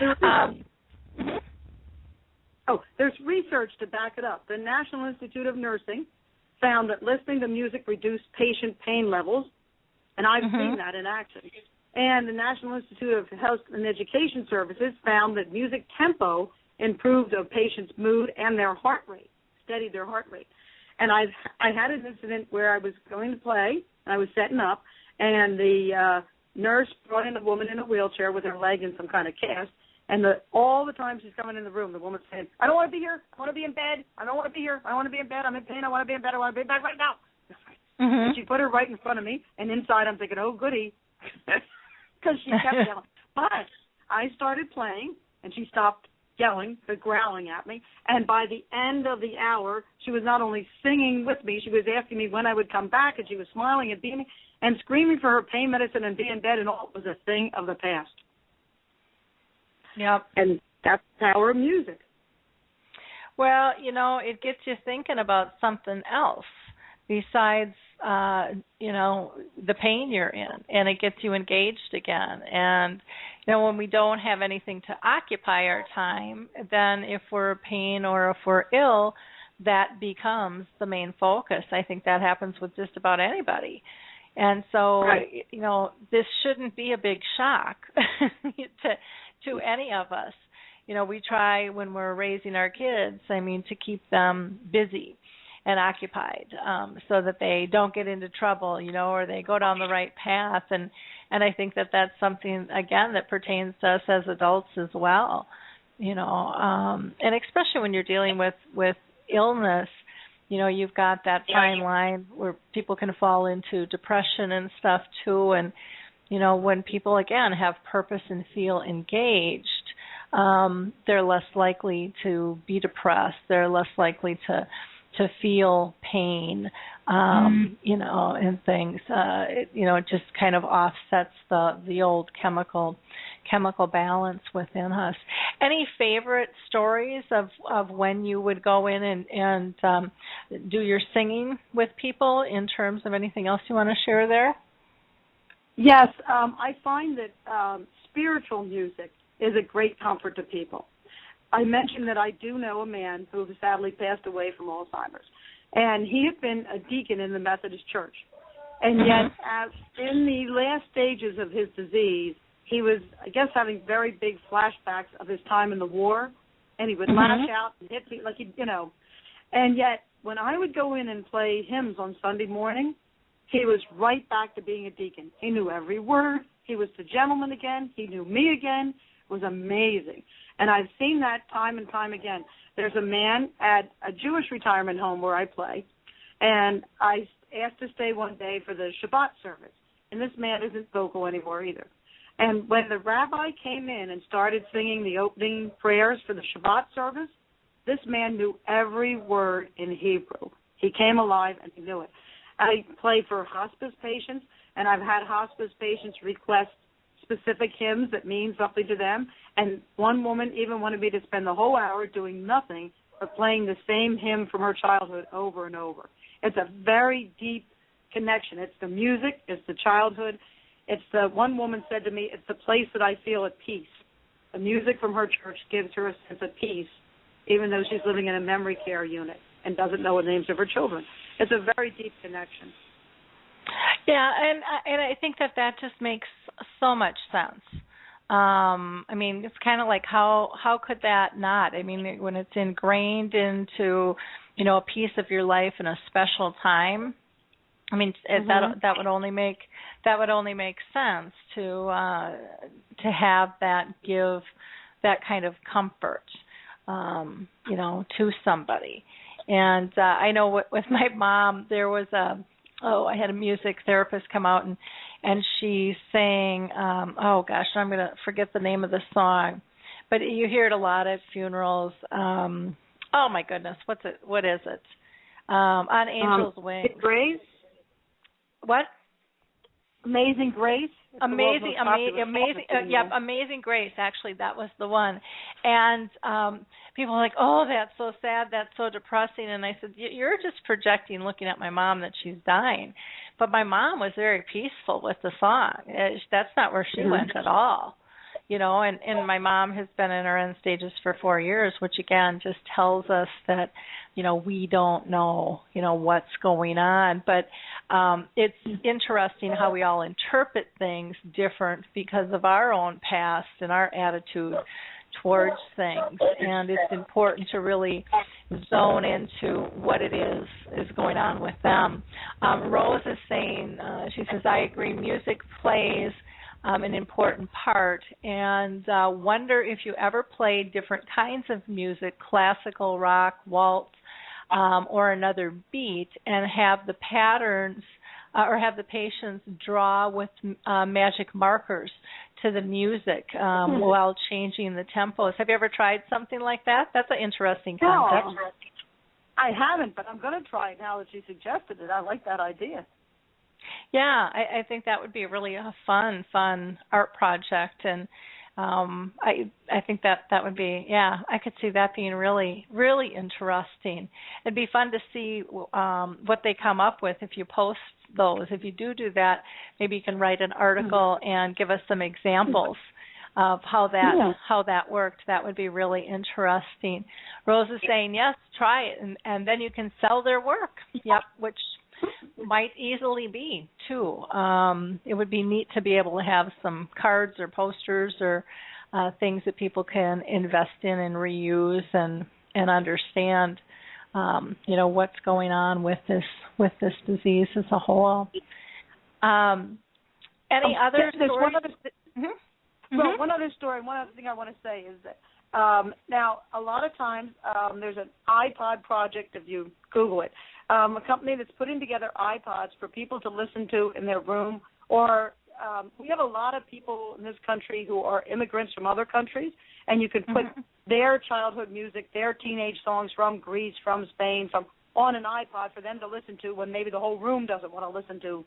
S4: there's research to back it up. The National Institute of Nursing found that listening to music reduced patient pain levels, and I've seen that in action. And the National Institute of Health and Education Services found that music tempo improved a patient's mood and their heart rate, steadied their heart rate. And I had an incident where I was going to play, and I was setting up, and the nurse brought in a woman in a wheelchair with her leg in some kind of cast, and all the time she's coming in the room, the woman's saying, "I don't want to be here. I want to be in bed. I don't want to be here. I want to be in bed. I'm in pain. I want to be in bed. I want to be in bed right now." And she put her right in front of me, and inside I'm thinking, oh, goody, because she kept yelling. But I started playing, and she stopped yelling, but growling at me. And by the end of the hour, she was not only singing with me, she was asking me when I would come back, and she was smiling and beaming and screaming for her pain medicine and be in bed, and all was a thing of the past.
S3: Yep.
S4: And that's the power of music.
S3: Well, it gets you thinking about something else besides, the pain you're in, and it gets you engaged again. And, when we don't have anything to occupy our time, then if we're in pain or if we're ill, that becomes the main focus. I think that happens with just about anybody. And so, this shouldn't be a big shock to any of us. We try when we're raising our kids, to keep them busy and occupied so that they don't get into trouble, or they go down the right path. And I think that that's something, again, that pertains to us as adults as well, and especially when you're dealing with illness. You've got that fine line where people can fall into depression and stuff too. And, when people, again, have purpose and feel engaged, they're less likely to be depressed. They're less likely to feel pain, and things. It just kind of offsets the old chemical balance within us. Any favorite stories of when you would go in and do your singing with people, in terms of anything else you want to share there?
S4: Yes, I find that spiritual music is a great comfort to people. I mentioned that I do know a man who sadly passed away from Alzheimer's, and he had been a deacon in the Methodist Church. And yet, in the last stages of his disease, he was, I guess, having very big flashbacks of his time in the war, and he would lash out and hit me like and yet when I would go in and play hymns on Sunday morning, he was right back to being a deacon. He knew every word. He was the gentleman again. He knew me again. It was amazing. And I've seen that time and time again. There's a man at a Jewish retirement home where I play, and I asked to stay one day for the Shabbat service. And this man isn't vocal anymore either. And when the rabbi came in and started singing the opening prayers for the Shabbat service, this man knew every word in Hebrew. He came alive and he knew it. I play for hospice patients, and I've had hospice patients request specific hymns that mean something to them. And one woman even wanted me to spend the whole hour doing nothing but playing the same hymn from her childhood over and over. It's a very deep connection. It's the music, it's the childhood. It's the one woman said to me, it's the place that I feel at peace. The music from her church gives her a sense of peace, even though she's living in a memory care unit and doesn't know the names of her children. It's a very deep connection.
S3: Yeah, and I think that just makes so much sense. I mean, it's kind of like how could that not? I mean, when it's ingrained into, a piece of your life in a special time, I mean, that would only make sense to have that give that kind of comfort, to somebody. And I know with my mom, there was I had a music therapist come out and she sang, I'm going to forget the name of the song, but you hear it a lot at funerals. Oh my goodness, what is it? On Angel's Wings.
S4: Grace?
S3: What?
S4: Amazing Grace?
S3: Amazing Grace. Actually, that was the one. And people were like, oh, that's so sad, that's so depressing. And I said, you're just projecting looking at my mom that she's dying. But my mom was very peaceful with the song. That's not where she went at all. And my mom has been in her end stages for 4 years, which again just tells us that, we don't know, what's going on. But it's interesting how we all interpret things different because of our own past and our attitude towards things. And it's important to really zone into what it is going on with them. Rose is saying, she says, I agree, music plays an important part, and wonder if you ever played different kinds of music, classical, rock, waltz, or another beat, and have the patterns or have the patients draw with magic markers to the music while changing the tempos. Have you ever tried something like that? That's an interesting concept.
S4: No, I haven't, but I'm going to try it now that you suggested it. I like that idea.
S3: Yeah, I think that would be really a fun art project, and I think that would be, I could see that being really, really interesting. It'd be fun to see what they come up with if you post those. If you do that, maybe you can write an article and give us some examples of how that worked. That would be really interesting. Rose is saying, yes, try it, and then you can sell their work. Yep, which might easily be, too. It would be neat to be able to have some cards or posters or things that people can invest in and reuse and understand, what's going on with this disease as a whole. Any other stories?
S4: One other story, one other thing I want to say is that now, a lot of times there's an iPod project, if you Google it, a company that's putting together iPods for people to listen to in their room. Or we have a lot of people in this country who are immigrants from other countries, and you can put their childhood music, their teenage songs from Greece, from Spain, on an iPod for them to listen to when maybe the whole room doesn't want to listen to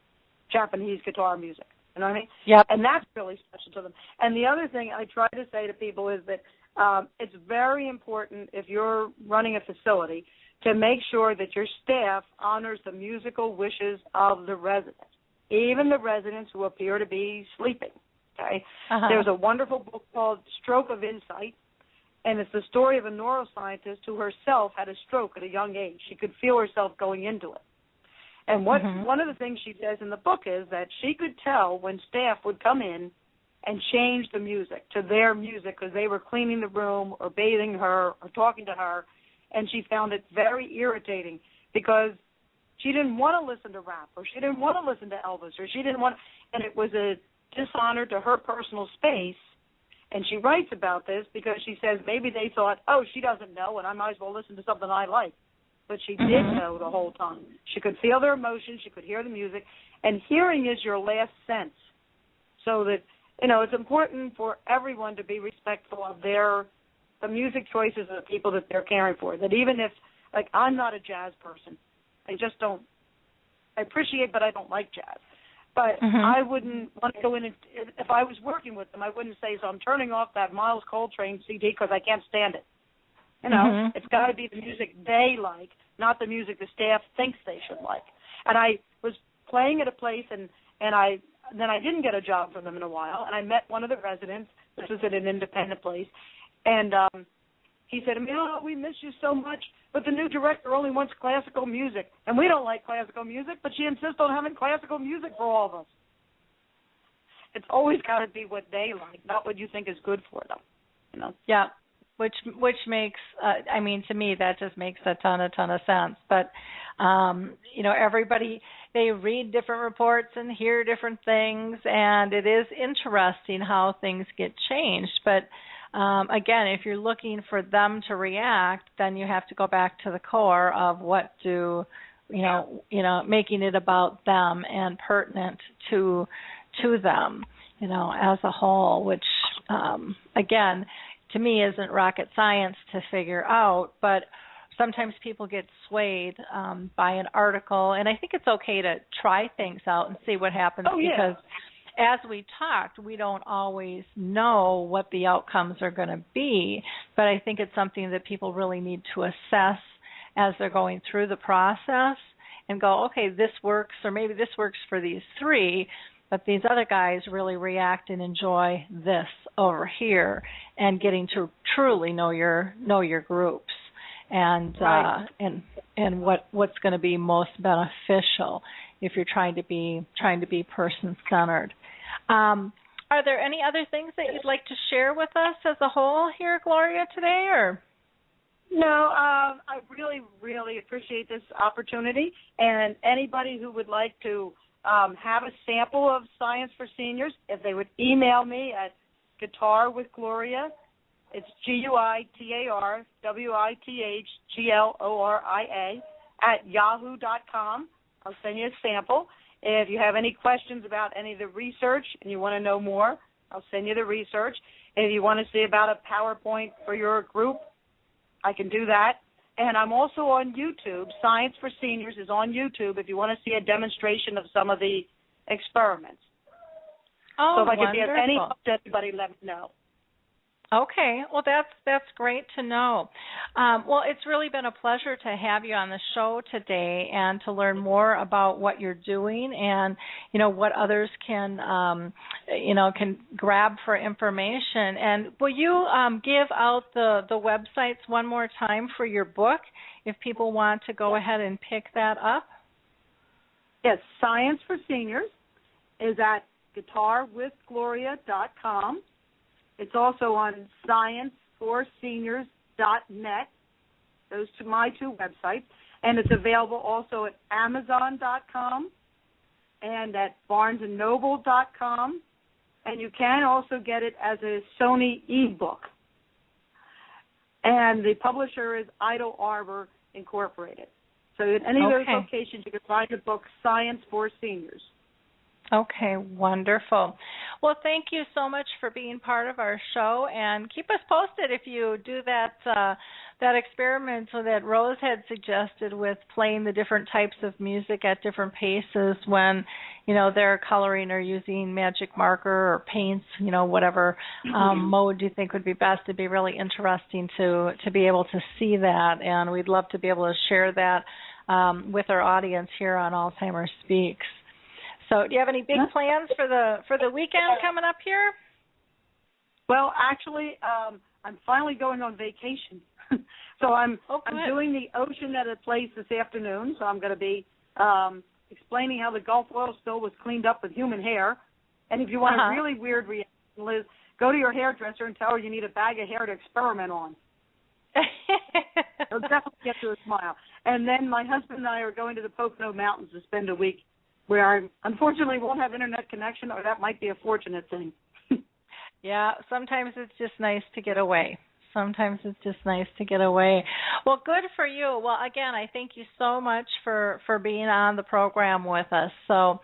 S4: Japanese guitar music. You know what I mean?
S3: Yep.
S4: And that's really special to them. And the other thing I try to say to people is that it's very important, if you're running a facility, to make sure that your staff honors the musical wishes of the residents, even the residents who appear to be sleeping. Okay? There's a wonderful book called Stroke of Insight, and it's the story of a neuroscientist who herself had a stroke at a young age. She could feel herself going into it. And one of the things she says in the book is that she could tell when staff would come in and change the music to their music because they were cleaning the room or bathing her or talking to her, and she found it very irritating because she didn't want to listen to rap or she didn't want to listen to Elvis or she didn't want, and it was a dishonor to her personal space. And she writes about this because she says maybe they thought, oh, she doesn't know and I might as well listen to something I like. But she did know the whole time. She could feel their emotions. She could hear the music. And hearing is your last sense. So that, it's important for everyone to be respectful of the music choices of the people that they're caring for. That even if, like, I'm not a jazz person. I just don't, I appreciate, but I don't like jazz. But I wouldn't want to go in and, if I was working with them, I wouldn't say, so I'm turning off that Miles Coltrane CD because I can't stand it. It's got to be the music they like, not the music the staff thinks they should like. And I was playing at a place, and then I didn't get a job from them in a while, and I met one of the residents. This was at an independent place, and he said to me, oh, we miss you so much, but the new director only wants classical music, and we don't like classical music, but she insists on having classical music for all of us. It's always got to be what they like, not what you think is good for them.
S3: Yeah. Which makes, to me, that just makes a ton of sense. But, everybody, they read different reports and hear different things, and it is interesting how things get changed. But, again, if you're looking for them to react, then you have to go back to the core of what do, making it about them and pertinent to them, as a whole, which, again, to me isn't rocket science to figure out, but sometimes people get swayed by an article, and I think it's okay to try things out and see what happens because as we talked, we don't always know what the outcomes are going to be, but I think it's something that people really need to assess as they're going through the process and go, okay, this works, or maybe this works for these three, but these other guys really react and enjoy this over here, and getting to truly know your groups and and what's going to be most beneficial if you're trying to be person centered. Are there any other things that you'd like to share with us as a whole here, Gloria, today, or?
S4: No, I really, really appreciate this opportunity, and anybody who would like to have a sample of Science for Seniors, if they would email me at Guitar with Gloria, it's GuitarWithGloria @yahoo.com. I'll send you a sample. If you have any questions about any of the research and you want to know more, I'll send you the research. If you want to see about a PowerPoint for your group, I can do that. And I'm also on YouTube. Science for Seniors is on YouTube if you want to see a demonstration of some of the experiments.
S3: Oh,
S4: so if I could
S3: wonderful.
S4: give any help to anybody, let me know.
S3: Okay, well, that's great to know. Well, it's really been a pleasure to have you on the show today and to learn more about what you're doing and, what others can, can grab for information. And will you give out the websites one more time for your book if people want to go ahead and pick that up?
S4: Yes, Science for Seniors is at guitarwithgloria.com. It's also on scienceforseniors.net. Those are my two websites. And it's available also at Amazon.com and at BarnesandNoble.com. And you can also get it as a Sony ebook. And the publisher is Idle Arbor Incorporated. So at any of those locations, you can find the book Science for Seniors.
S3: Okay, wonderful. Well, thank you so much for being part of our show, and keep us posted if you do that experiment that Rose had suggested with playing the different types of music at different paces when, they're coloring or using magic marker or paints, whatever mode you think would be best. It'd be really interesting to be able to see that, and we'd love to be able to share that with our audience here on Alzheimer's Speaks. So, do you have any big plans for the weekend coming up here?
S4: Well, actually, I'm finally going on vacation. So I'm doing the ocean at a place this afternoon. So I'm going to be explaining how the Gulf oil spill was cleaned up with human hair. And if you want a really weird Liz, go to your hairdresser and tell her you need a bag of hair to experiment on. It'll definitely get you a smile. And then my husband and I are going to the Pocono Mountains to spend a week where I unfortunately won't have internet connection, or that might be a fortunate thing.
S3: Yeah, sometimes it's just nice to get away. Sometimes it's just nice to get away. Well, good for you. Well, again, I thank you so much for being on the program with us. So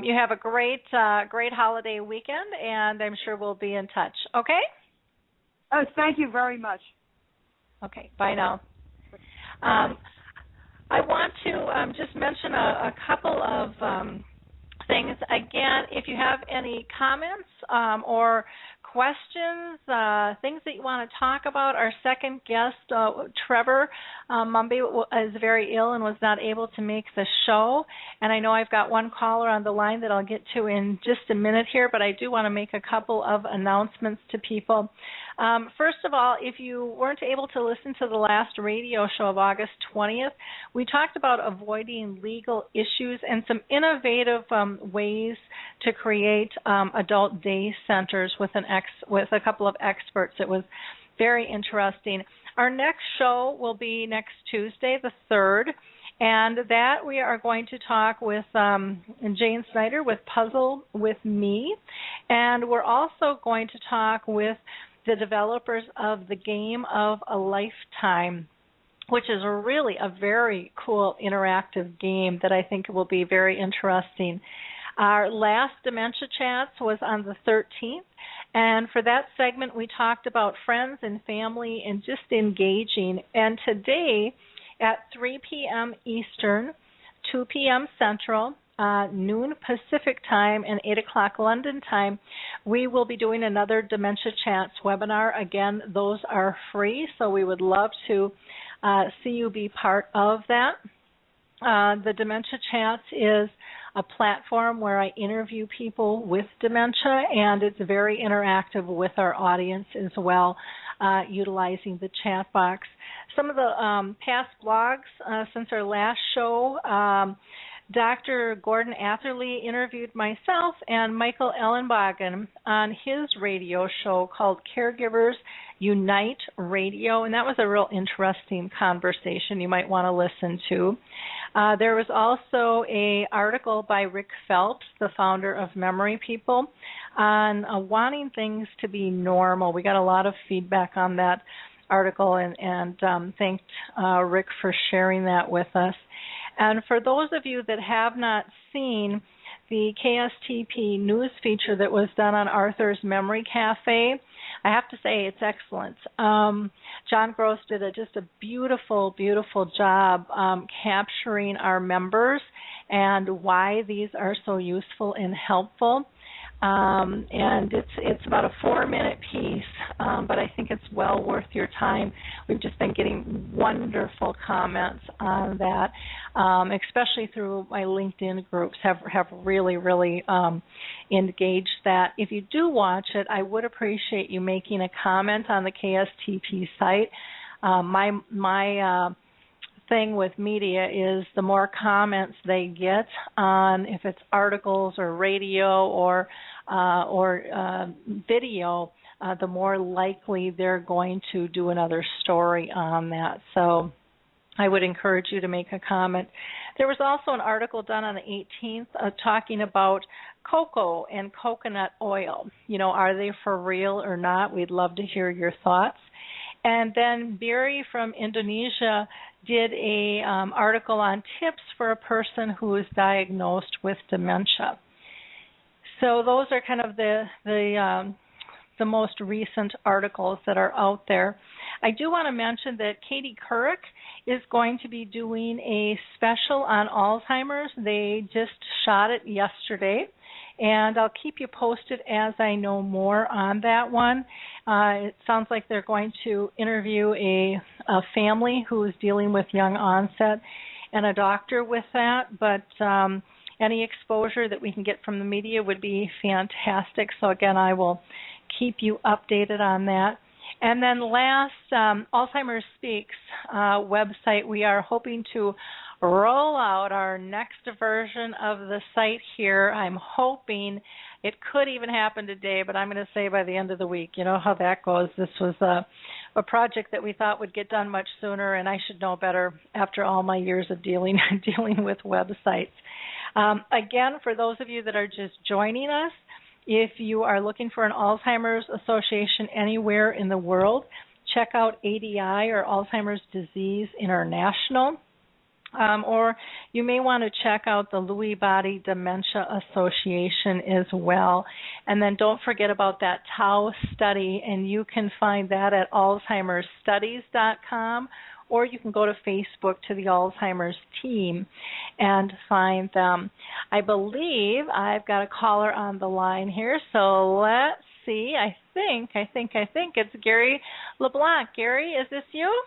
S3: you have a great holiday weekend, and I'm sure we'll be in touch. Okay?
S4: Oh, thank you very much.
S3: Okay, bye now. I want to just mention a couple of things. Again, if you have any comments or questions, things that you want to talk about, our second guest, Trevor Mumby, is very ill and was not able to make the show. And I know I've got one caller on the line that I'll get to in just a minute here, but I do want to make a couple of announcements to people. First of all, if you weren't able to listen to the last radio show of August 20th, we talked about avoiding legal issues and some innovative ways to create adult day centers with a couple of experts. It was very interesting. Our next show will be next Tuesday, the 3rd, and that we are going to talk with Jane Snyder with Puzzle With Me, and we're also going to talk with the developers of the Game of a Lifetime, which is really a very cool interactive game that I think will be very interesting. Our last Dementia Chats was on the 13th, and for that segment we talked about friends and family and just engaging. And today at 3 p.m. Eastern, 2 p.m. Central, noon Pacific time, and 8 o'clock London time, we will be doing another Dementia Chats webinar. Again, those are free, so we would love to see you be part of that. The Dementia Chats is a platform where I interview people with dementia, and it's very interactive with our audience as well, utilizing the chat box. Some of the past blogs since our last show, Dr. Gordon Atherley interviewed myself and Michael Ellenbogen on his radio show called Caregivers Unite Radio, and that was a real interesting conversation you might want to listen to. There was also an article by Rick Phelps, the founder of Memory People, on wanting things to be normal. We got a lot of feedback on that article, and thanked Rick for sharing that with us. And for those of you that have not seen the KSTP news feature that was done on Arthur's Memory Cafe, I have to say it's excellent. John Gross did just a beautiful, beautiful job capturing our members and why these are so useful and helpful. And it's about a 4-minute piece, but I think it's well worth your time. We've just been getting wonderful comments on that, especially through my LinkedIn groups have really, really engaged that. If you do watch it, I would appreciate you making a comment on the KSTP site. My thing with media is the more comments they get on if it's articles or radio or video, the more likely they're going to do another story on that. So I would encourage you to make a comment. There was also an article done on the 18th talking about cocoa and coconut oil. You know, are they for real or not? We'd love to hear your thoughts. And then Barry from Indonesia did a article on tips for a person who is diagnosed with dementia. So those are kind of the most recent articles that are out there. I do want to mention that Katie Couric is going to be doing a special on Alzheimer's. They just shot it yesterday, and I'll keep you posted as I know more on that one. It sounds like they're going to interview a family who is dealing with young onset and a doctor with that, but any exposure that we can get from the media would be fantastic. So, again, I will keep you updated on that. And then last, Alzheimer's Speaks website, we are hoping to roll out our next version of the site here. I'm hoping It could even happen today, but I'm going to say by the end of the week. You know how that goes. This was a project that we thought would get done much sooner, and I should know better after all my years of dealing with websites. Again, for those of you that are just joining us, if you are looking for an Alzheimer's association anywhere in the world, check out ADI, or Alzheimer's Disease International. Or you may want to check out the Lewy Body Dementia Association as well. And then don't forget about that Tau study, and you can find that at alzheimersstudies.com, or you can go to Facebook to the Alzheimer's team and find them. I believe I've got a caller on the line here, so let's see. I think it's Gary LeBlanc. Gary, is this you?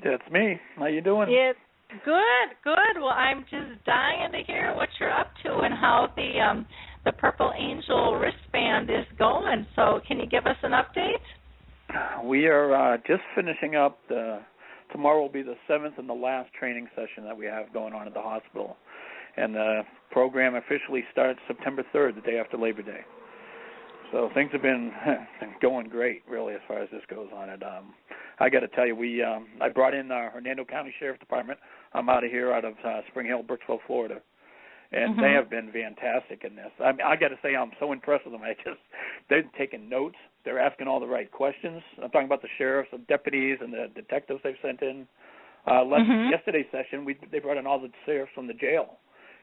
S5: That's me. How you doing?
S3: It's good. Well, I'm just dying to hear what you're up to and how the Purple Angel wristband is going. So can you give us an update?
S5: We are just finishing up. Tomorrow will be the 7th and the last training session that we have going on at the hospital. And the program officially starts September 3rd, the day after Labor Day. So things have been going great, really, as far as this goes on. And I got to tell you, I brought in our Hernando County Sheriff Department. I'm out of Spring Hill, Brooksville, Florida, and they have been fantastic in this. I mean, I got to say, I'm so impressed with them. They're taking notes. They're asking all the right questions. I'm talking about the sheriffs, the deputies, and the detectives they've sent in. Yesterday's session, they brought in all the sheriffs from the jail,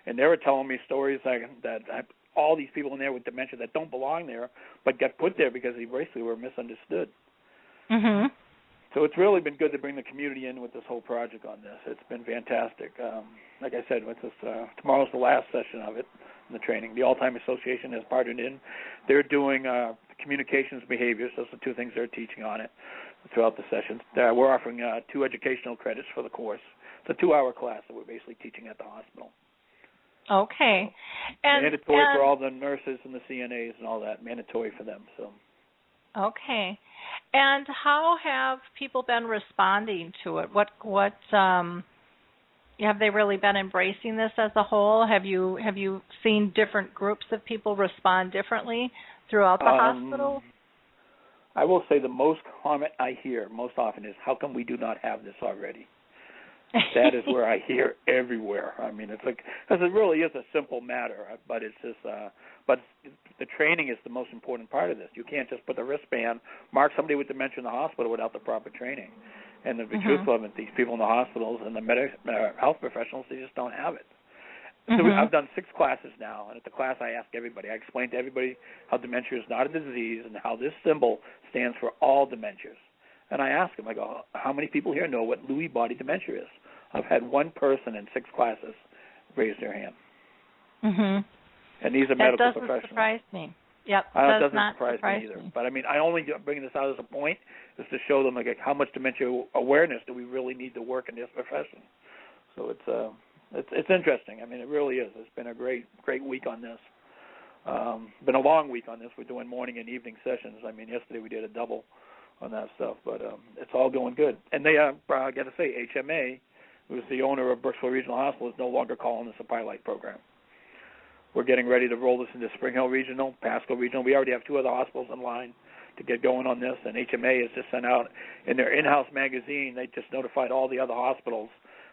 S5: and they were telling me stories that all these people in there with dementia that don't belong there, but got put there because they basically were misunderstood.
S3: Mm-hmm.
S5: So it's really been good to bring the community in with this whole project on this. It's been fantastic. Like I said, tomorrow's the last session of it, the training. The Alzheimer's Association has partnered in. They're doing communications behaviors. Those are the two things they're teaching on it throughout the sessions. We're offering 2 educational credits for the course. It's a 2-hour class that we're basically teaching at the hospital.
S3: Okay. And
S5: mandatory for all the nurses and the CNAs and all that, mandatory for them. So.
S3: Okay. And how have people been responding to it? What have they really been embracing this as a whole? Have you seen different groups of people respond differently throughout the hospital?
S5: I will say the most comment I hear most often is, how come we do not have this already? That is where I hear everywhere. I mean, it's like, because it really is a simple matter, but it's just, but the training is the most important part of this. You can't just put the wristband, mark somebody with dementia in the hospital without the proper training. And the truth of it, these people in the hospitals and the health professionals, they just don't have it. So I've done 6 classes now, and at the class I ask everybody, I explain to everybody how dementia is not a disease and how this symbol stands for all dementias. And I ask them, I go, how many people here know what Lewy body dementia is? I've had one person in 6 classes raise their hand. And these are medical professionals.
S3: That doesn't surprise me. Yep,
S5: that doesn't surprise me either. But I mean, I only bring this out as a point is to show them like how much dementia awareness do we really need to work in this profession. So it's interesting. I mean, it really is. It's been a great week on this. Been a long week on this. We're doing morning and evening sessions. I mean, yesterday we did a double on that stuff, but it's all going good. And they, I got to say, HMA, who's the owner of Brooksville Regional Hospital, is no longer calling this a pilot program. We're getting ready to roll this into Spring Hill Regional, Pasco Regional. We already have 2 other hospitals in line to get going on this, and HMA has just sent out in their in-house magazine, they just notified all the other hospitals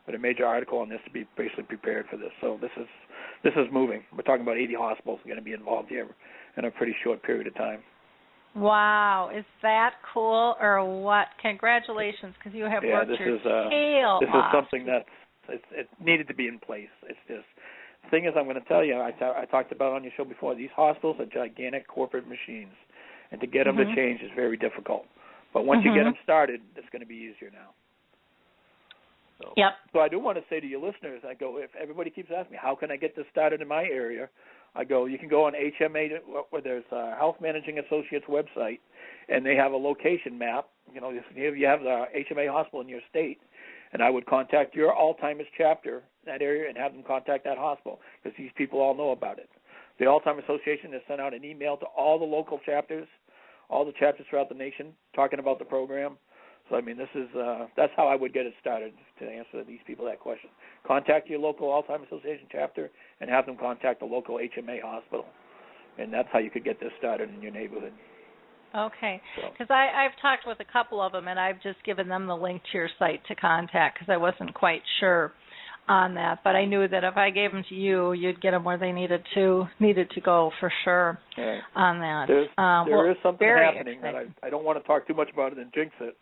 S5: with a major article on this to be basically prepared for this. So this is moving. We're talking about 80 hospitals are going to be involved here in a pretty short period of time.
S3: Wow, is that cool or what? Congratulations, because you have worked your tail off.
S5: This is something it needed to be in place. It's just, the thing is, I'm going to tell you, I talked about on your show before, these hospitals are gigantic corporate machines, and to get them to change is very difficult. But once you get them started, it's going to be easier now. So I do want to say to your listeners, I go, if everybody keeps asking me, how can I get this started in my area? I go, you can go on HMA, where there's a Health Managing Associates website, and they have a location map. You know, you have the HMA hospital in your state, and I would contact your Alzheimer's chapter in that area and have them contact that hospital because these people all know about it. The Alzheimer's Association has sent out an email to all the local chapters, all the chapters throughout the nation, talking about the program. So, I mean, this is that's how I would get it started to answer these people that question. Contact your local Alzheimer's Association chapter and have them contact the local HMA hospital and that's how you could get this started in your neighborhood.
S3: Okay, because I've talked with a couple of them, and I've just given them the link to your site to contact because I wasn't quite sure on that, but I knew that if I gave them to you, you'd get them where they needed to go for sure on that.
S5: There is something happening
S3: exciting.
S5: that I don't want to talk too much about it and jinx it,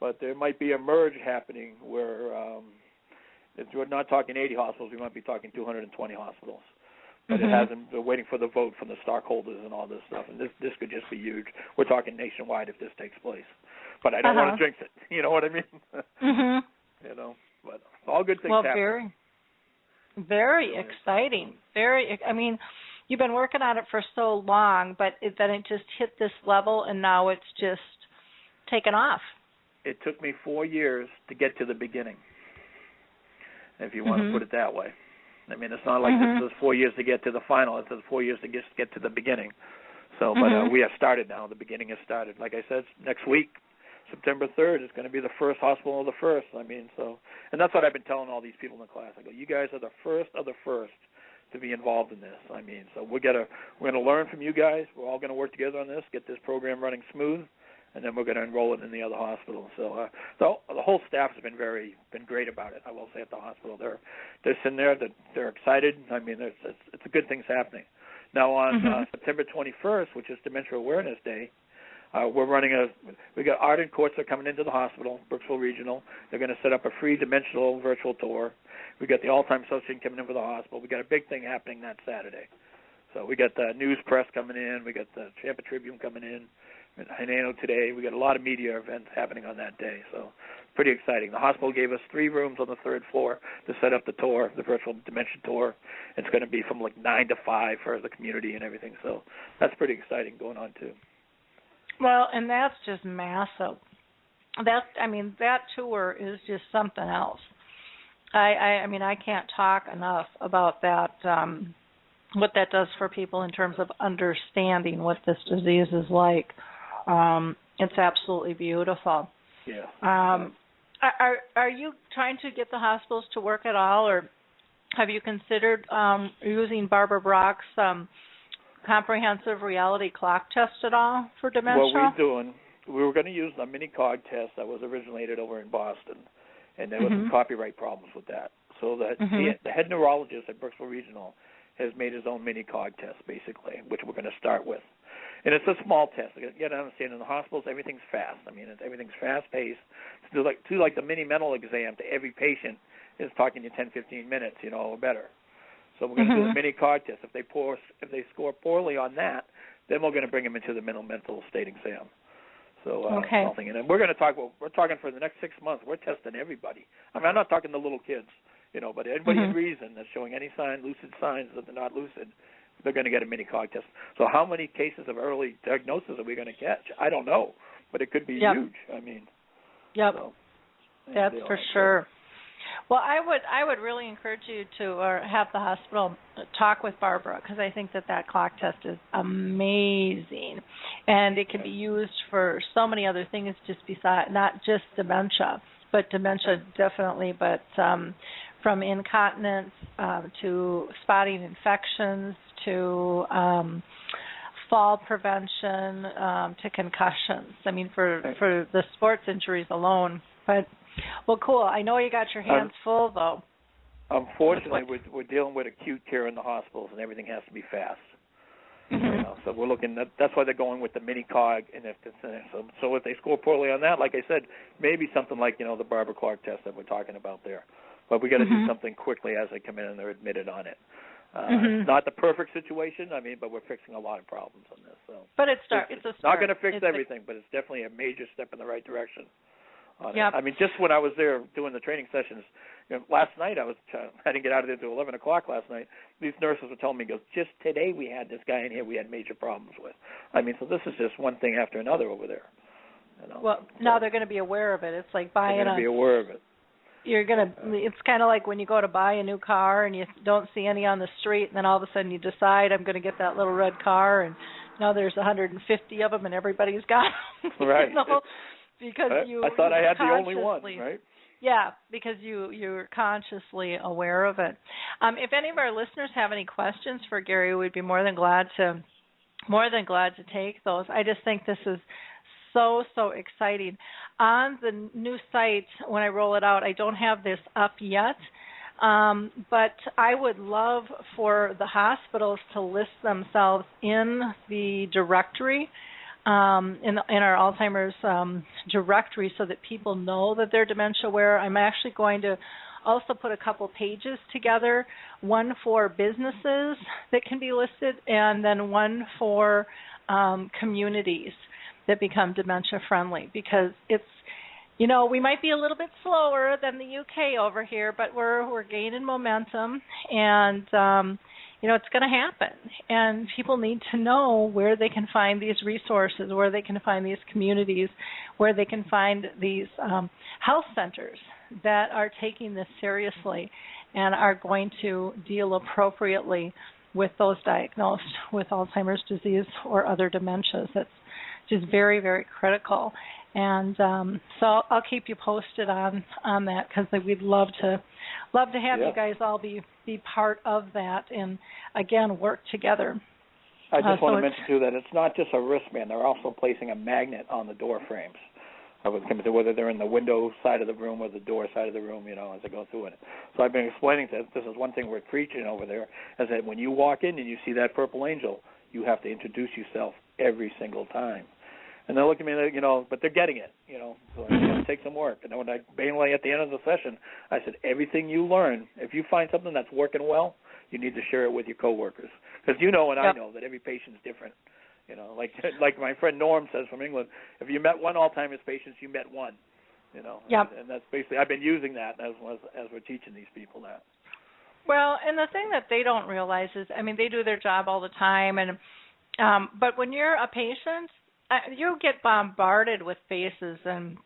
S5: but there might be a merge happening where if we're not talking 80 hospitals, we might be talking 220 hospitals. But it hasn't. They're waiting for the vote from the stockholders and all this stuff, and this could just be huge. We're talking nationwide if this takes place, but I don't want to jinx it. You know what I mean? You know, but all good things happen.
S3: Very, very exciting. I mean, you've been working on it for so long, but then it just hit this level, and now it's just taken off.
S5: It took me 4 years to get to the beginning, if you want to put it that way. I mean, it's not like this is 4 years to get to the final. It says 4 years to get to the beginning. So, but we have started now. The beginning has started. Like I said, next week, September 3rd, is going to be the first hospital of the first. I mean, so, and that's what I've been telling all these people in the class. I go, you guys are the first of the first to be involved in this. I mean, so we're going to learn from you guys. We're all going to work together on this, get this program running smooth, and then we're going to enroll it in the other hospital. So the whole staff has been great about it. I will say at the hospital, they're sitting there, they're excited. I mean, it's a good things happening. Now on September 21st, which is Dementia Awareness Day, we got ardent courts are coming into the hospital, Brooksville Regional. They're going to set up a free dimensional virtual tour. We got the Alzheimer's Association coming in for the hospital. We got a big thing happening that Saturday. So we got the news press coming in. We got the Tampa Tribune coming in. Hinano today. We got a lot of media events happening on that day, so pretty exciting. The hospital gave us 3 rooms on the 3rd floor to set up the tour, the virtual dementia tour. It's going to be from like 9 to 5 for the community and everything, so that's pretty exciting going on too.
S3: Well, and that's just massive. That tour is just something else. I mean, I can't talk enough about that. What that does for people in terms of understanding what this disease is like. It's absolutely beautiful.
S5: Yeah.
S3: Are you trying to get the hospitals to work at all, or have you considered using Barbara Brock's comprehensive reality clock test at all for dementia?
S5: What we're doing, we were going to use the mini cog test that was originated over in Boston, and there was some copyright problems with that. So the head neurologist at Brooksville Regional has made his own mini cog test, basically, which we're going to start with. And it's a small test. You got to understand, in the hospitals, everything's fast. I mean, everything's fast-paced. To do like the mini mental exam to every patient is talking to you 10, 15 minutes, or better. So we're going to do a mini cog test. If they score poorly on that, then we're going to bring them into the mental state exam. So something. And then we're going to talk. We're talking for the next 6 months. We're testing everybody. I mean, I'm not talking the little kids, but anybody in reason that's showing any lucid signs that they're not lucid, they're going to get a mini cog test. So how many cases of early diagnosis are we going to catch? I don't know, but it could be huge. I mean, so,
S3: that's for sure. Well, I would really encourage you to have the hospital talk with Barbara, because I think that clock test is amazing, and it can be used for so many other things, just besides not just dementia, but dementia definitely, but from incontinence to spotting infections to fall prevention to concussions. I mean, for the sports injuries alone. But well, cool. I know you got your hands full, though.
S5: Unfortunately, we're dealing with acute care in the hospitals, and everything has to be fast. So we're looking. That's why they're going with the mini cog, and so if they score poorly on that, like I said, maybe something like the Barbara Clark test that we're talking about there. But we got to do something quickly as they come in and they're admitted on it. It's not the perfect situation, but we're fixing a lot of problems on this. So,
S3: but it's a start.
S5: Not going to fix everything, but it's definitely a major step in the right direction. I mean, just when I was there doing the training sessions, last night I didn't get out of there until 11 o'clock last night. These nurses were telling me, just today we had this guy in here we had major problems with. I mean, so this is just one thing after another over there.
S3: Well, now they're going to be aware of it. It's like buying
S5: they're going to be aware of it.
S3: It's kind of like when you go to buy a new car and you don't see any on the street, and then all of a sudden you decide, I'm going to get that little red car, and now there's 150 of them and everybody's got them.
S5: Right.
S3: Because
S5: I thought I had the only one, right?
S3: Yeah, because you're consciously aware of it. If any of our listeners have any questions for Gary, we'd be more than glad to more than glad to take those. I just think this is so exciting. On the new site, when I roll it out, I don't have this up yet, but I would love for the hospitals to list themselves in the directory, in our Alzheimer's directory, so that people know that they're dementia aware. I'm actually going to also put a couple pages together, one for businesses that can be listed, and then one for communities that become dementia friendly, because it's, we might be a little bit slower than the UK over here, but we're gaining momentum, and it's going to happen. And people need to know where they can find these resources, where they can find these communities, where they can find these health centers that are taking this seriously and are going to deal appropriately with those diagnosed with Alzheimer's disease or other dementias. That's just very, very critical. And so I'll keep you posted on that, because we'd love to have you guys all be part of that and, again, work together.
S5: I just want to mention, too, that it's not just a wristband. They're also placing a magnet on the door frames. Whether they're in the window side of the room or the door side of the room, as they go through it. So I've been explaining that this is one thing we're preaching over there, is that when you walk in and you see that purple angel, you have to introduce yourself every single time. And they're looking at me, but they're getting it, so it's going to take some work. And then when mainly at the end of the session, I said, everything you learn, if you find something that's working well, you need to share it with your coworkers. Because I know that every patient's different. Like my friend Norm says from England, if you met one Alzheimer's patient, you met one. And that's basically, I've been using that as we're teaching these people that.
S3: Well, and the thing that they don't realize is, they do their job all the time, and but when you're a patient, you get bombarded with faces and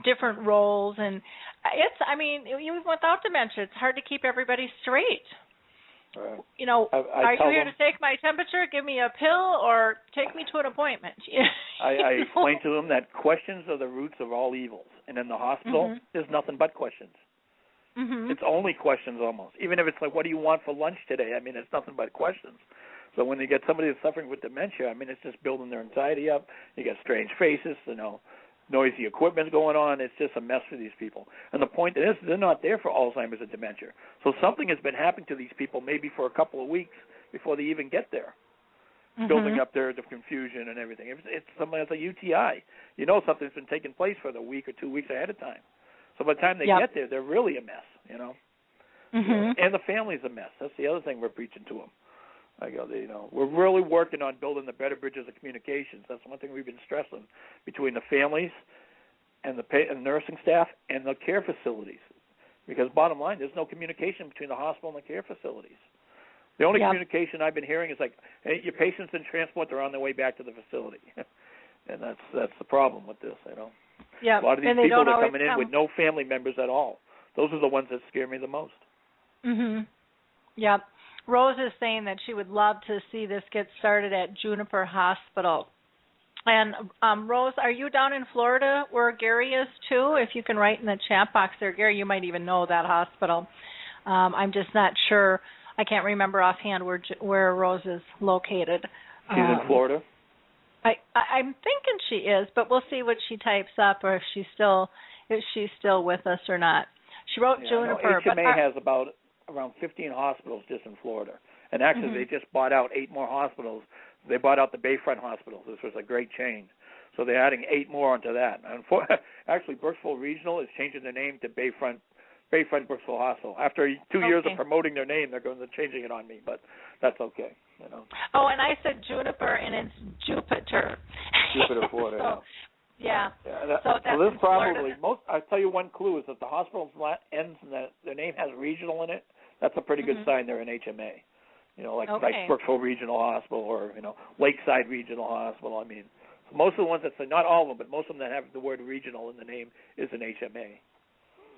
S3: different roles, and even without dementia, it's hard to keep everybody straight.
S5: Right.
S3: Are you here to take my temperature, give me a pill, or take me to an appointment?
S5: I explain to them that questions are the roots of all evils. And in the hospital, there's nothing but questions. It's only questions almost. Even if it's like, what do you want for lunch today? It's nothing but questions. So when you get somebody that's suffering with dementia, it's just building their anxiety up. You get strange faces, noisy equipment going on. It's just a mess for these people. And the point is, they're not there for Alzheimer's or dementia. So something has been happening to these people maybe for a couple of weeks before they even get there, building up the confusion and everything. It's something that's a UTI. Something's been taking place for the week or 2 weeks ahead of time. So by the time they get there, they're really a mess, And the family's a mess. That's the other thing we're preaching to them. We're really working on building the better bridges of communications. That's one thing we've been stressing between the families and the nursing staff and the care facilities. Because bottom line, there's no communication between the hospital and the care facilities. The only communication I've been hearing is like, hey, your patient's in transport, they're on their way back to the facility. And that's the problem with this,
S3: Yeah.
S5: A lot of these people are coming in with no family members at all. Those are the ones that scare me the most.
S3: Yeah. Rose is saying that she would love to see this get started at Juniper Hospital. And Rose, are you down in Florida where Gary is too? If you can write in the chat box there, Gary, you might even know that hospital. I'm just not sure. I can't remember offhand where Rose is located.
S5: She's in Florida?
S3: I'm thinking she is, but we'll see what she types up, or if she's still with us or not. She wrote Juniper.
S5: HMA has around 15 hospitals just in Florida. And actually, they just bought out 8 more hospitals. They bought out the Bayfront hospitals. This was a great chain. So they're adding 8 more onto that. And actually, Brooksville Regional is changing their name to Bayfront Brooksville Hospital. After 2 years of promoting their name, they're going to changing it on me, but that's okay.
S3: Oh, and I said Juniper, and it's Jupiter.
S5: Jupiter, Florida.
S3: Yeah.
S5: So this probably I'll tell you one clue is that the hospital ends and their name has regional in it. That's a pretty good sign they're an HMA. Like Brookville Regional Hospital or Lakeside Regional Hospital. Most of the ones that say, not all of them, but most of them that have the word regional in the name is an HMA.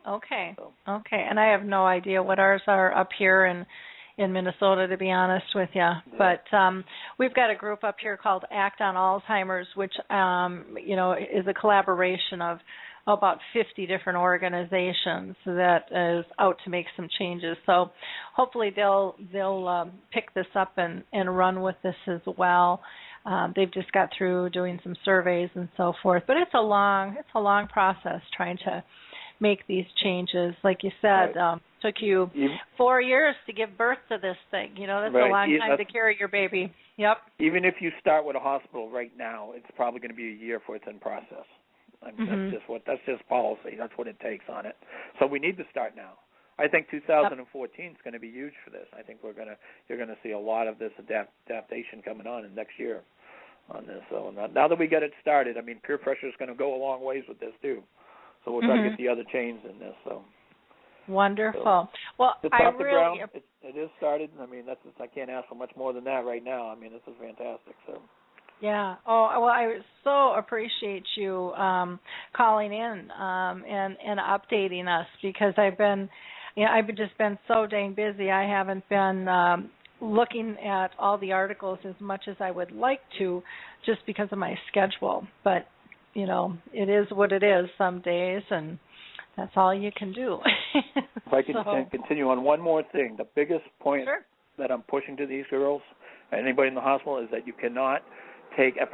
S3: Okay. Okay, and I have no idea what ours are up here in Minnesota, to be honest with you. Yeah. But we've got a group up here called Act on Alzheimer's, which is a collaboration of about 50 different organizations that is out to make some changes. So hopefully they'll pick this up and run with this as well. They've just got through doing some surveys and so forth, but it's a long process trying to make these changes. Like you said, took you 4 years to give birth to this thing. That's a long time to carry your baby. Yep.
S5: Even if you start with a hospital right now, it's probably going to be a year before it's in process. I mean, that's just policy. That's what it takes on it. So we need to start now. I think 2014 is going to be huge for this. I think you're going to see a lot of this adaptation coming on in next year on this. So now that we get it started, I mean, peer pressure is going to go a long ways with this too. So we'll try to get the other chains in this. So
S3: wonderful. Well,
S5: it's off the ground. It is started. I mean, I can't ask for much more than that right now. I mean, this is fantastic. So. Yeah.
S3: Oh, well, I so appreciate you calling in and updating us, because I've just been so dang busy. I haven't been looking at all the articles as much as I would like to, just because of my schedule. But it is what it is some days, and that's all you can do.
S5: If I could continue on one more thing, the biggest point that I'm pushing to these girls, anybody in the hospital, is that you cannot take a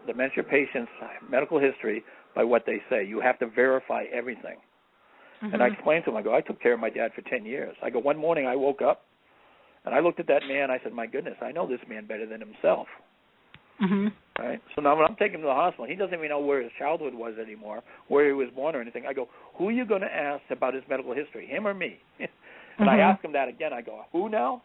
S5: dementia patient's medical history by what they say. You have to verify everything. And I explained to them, I took care of my dad for 10 years. One morning I woke up, and I looked at that man, I said, my goodness, I know this man better than himself. Right? So now when I'm taking him to the hospital, he doesn't even know where his childhood was anymore, where he was born or anything. I go, who are you going to ask about his medical history, him or me? And I ask him that again. I go, who now?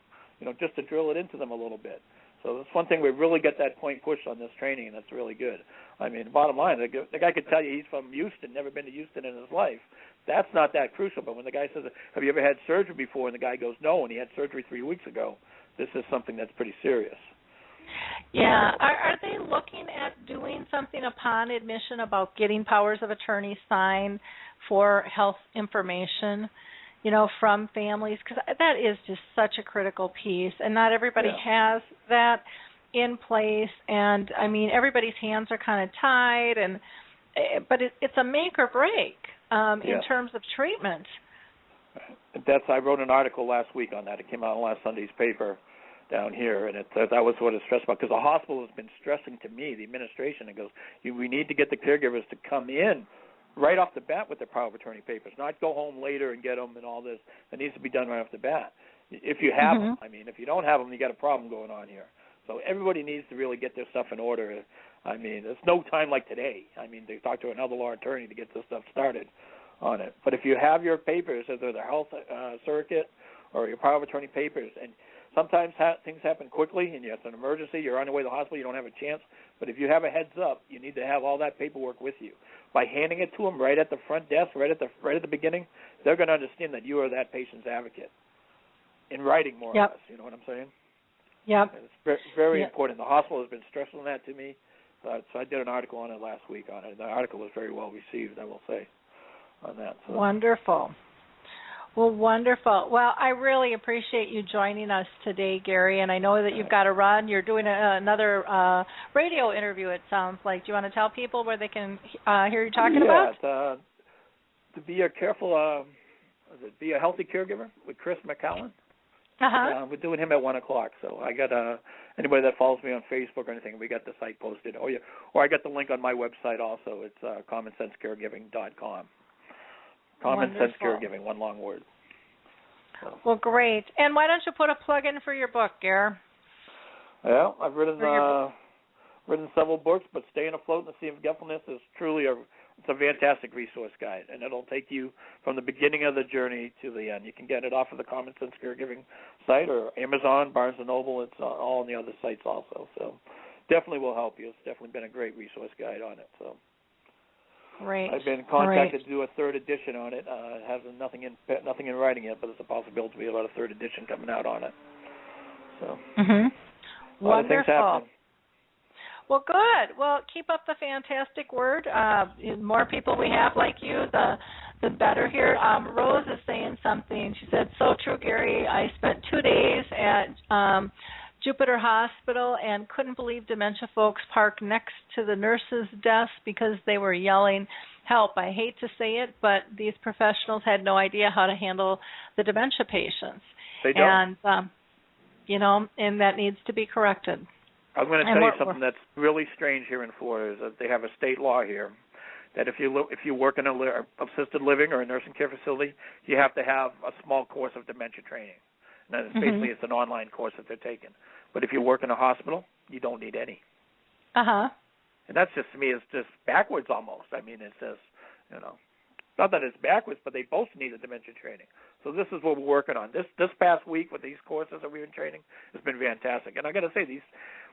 S5: Just to drill it into them a little bit. So that's one thing we really get that point pushed on this training, and that's really good. I mean, bottom line, the guy could tell you he's from Houston, never been to Houston in his life. That's not that crucial. But when the guy says, have you ever had surgery before? And the guy goes, no, and he had surgery 3 weeks ago. This is something that's pretty serious.
S3: Yeah. Are they looking at doing something upon admission about getting powers of attorney signed for health information, from families? Because that is just such a critical piece, and not everybody has that in place. And, I mean, everybody's hands are kind of tied, but it's a make or break in terms of treatment.
S5: I wrote an article last week on that. It came out in last Sunday's paper down here, and that was what it's stressed about, because the hospital has been stressing to me, the administration, it goes, we need to get the caregivers to come in right off the bat with their power of attorney papers, not go home later and get them and all this. That needs to be done right off the bat. If you have them, I mean, if you don't have them, you got a problem going on here. So everybody needs to really get their stuff in order. I mean, there's no time like today. I mean, they talk to another law attorney to get this stuff started on it. But if you have your papers, either the health circuit or your power of attorney papers, and sometimes things happen quickly, and it's an emergency, you're on your way to the hospital, you don't have a chance. But if you have a heads up, you need to have all that paperwork with you. By handing it to them right at the front desk, right at the beginning, they're going to understand that you are that patient's advocate in writing, more or less. You know what I'm saying?
S3: Yep.
S5: It's very important. The hospital has been stressing that to me, so I did an article on it last week on it. The article was very well received, I will say, on that. So.
S3: Wonderful. Well, wonderful. Well, I really appreciate you joining us today, Gary, and I know that you've got to run. You're doing another radio interview, it sounds like. Do you want to tell people where they can hear you talking about?
S5: Yeah, to be a healthy caregiver with Chris McCowan. We're doing him at 1 o'clock, so I got anybody that follows me on Facebook or anything, we got the site posted. Or I got the link on my website also. It's commonsensecaregiving.com. Common Sense Caregiving, one long word. So. Well, great. And why don't you put a plug in for your book, Gare? Well, I've written several books, but Staying Afloat in the Sea of Forgetfulness is truly it's a fantastic resource guide, and it'll take you from the beginning of the journey to the end. You can get it off of the Common Sense Caregiving site or Amazon, Barnes & Noble. It's all on the other sites also. So definitely will help you. It's definitely been a great resource guide on it. So. Great. I've been contacted to do a third edition on it. It has nothing in writing yet, but there's a possibility to be about a third edition coming out on it. So, a lot of things happening. Well, good. Well, keep up the fantastic work. The more people we have like you, the better here. Rose is saying something. She said, so true, Gary. I spent 2 days at Jupiter Hospital and couldn't believe dementia folks parked next to the nurse's desk because they were yelling
S3: help. I hate to say it, but these professionals had no idea how to handle the dementia patients.
S5: They don't.
S3: And, and that needs to be corrected.
S5: I'm going to tell you something that's really strange here in Florida is that they have a state law here that if you work in a assisted living or a nursing care facility, you have to have a small course of dementia training. And basically it's an online course that they're taking. But if you work in a hospital, you don't need any.
S3: Uh-huh.
S5: And that's just, to me, it's just backwards almost. I mean, it's just, not that it's backwards, but they both need a dementia training. So this is what we're working on. This past week with these courses that we've been training has been fantastic. And I got to say,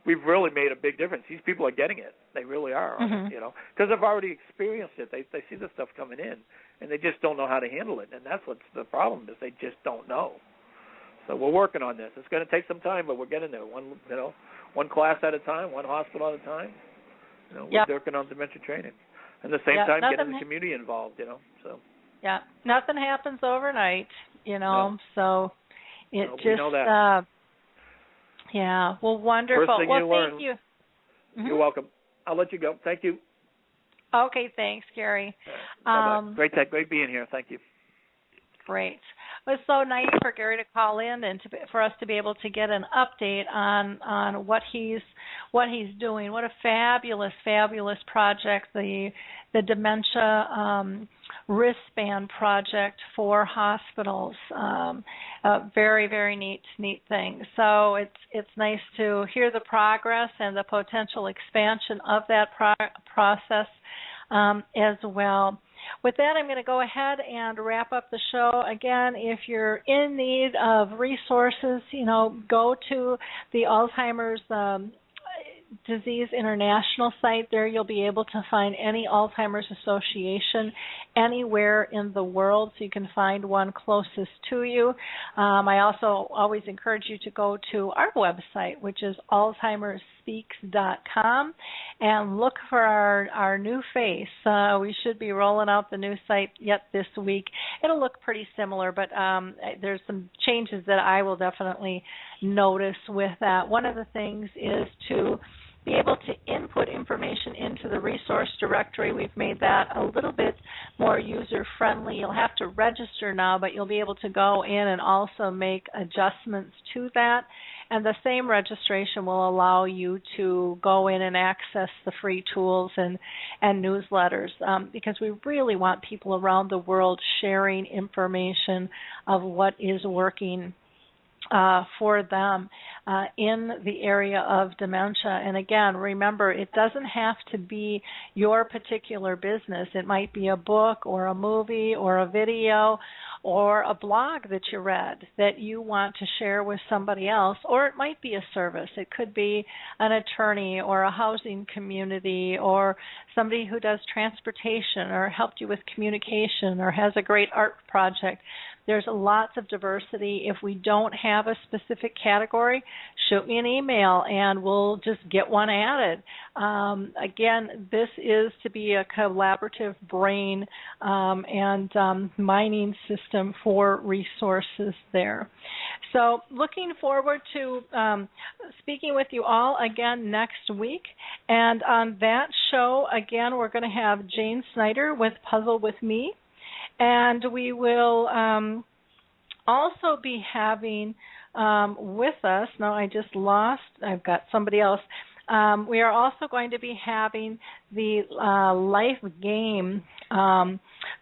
S5: we've really made a big difference. These people are getting it. They really are, because they've already experienced it. They see the stuff coming in, and they just don't know how to handle it. And that's what's the problem is they just don't know. So we're working on this. It's going to take some time, but we're getting there. One class at a time, one hospital at a time. We're working on dementia training. And at the same time, getting the community involved, So.
S3: Yeah, nothing happens overnight,
S5: No.
S3: So it
S5: we
S3: just.
S5: know that.
S3: Yeah. Well, wonderful.
S5: First thing
S3: well,
S5: you learn.
S3: Thank you. Mm-hmm.
S5: You're welcome. I'll let you go. Thank you.
S3: Okay. Thanks, Gary.
S5: Bye-bye. Great being here. Thank you.
S3: Great. It was so nice for Gary to call in and for us to be able to get an update on what he's doing. What a fabulous project, the dementia wristband project for hospitals. A very, very neat thing. So it's nice to hear the progress and the potential expansion of that process as well. With that, I'm going to go ahead and wrap up the show. Again, if you're in need of resources, go to the Alzheimer's Disease International site. There you'll be able to find any Alzheimer's association anywhere in the world, so you can find one closest to you. I also always encourage you to go to our website, which is alzheimersspeaks.com, and look for our new face. We should be rolling out the new site yet this week. It'll look pretty similar, but there's some changes that I will definitely notice with that. One of the things is to be able to input information into the resource directory. We've made that a little bit more user-friendly. You'll have to register now, but you'll be able to go in and also make adjustments to that. And the same registration will allow you to go in and access the free tools and newsletters, because we really want people around the world sharing information of what is working for them in the area of dementia. And again, remember, it doesn't have to be your particular business. It might be a book or a movie or a video or a blog that you read that you want to share with somebody else, or it might be a service. It could be an attorney or a housing community or somebody who does transportation or helped you with communication or has a great art project. There's lots of diversity. If we don't have a specific category, shoot me an email and we'll just get one added. Again, this is to be a collaborative brain and mining system for resources there. So looking forward to speaking with you all again next week. And on that show, again, we're going to have Jane Snyder with Puzzle With Me. And we will also be having with us, no, I just lost, I've got somebody else. We are also going to be having the life game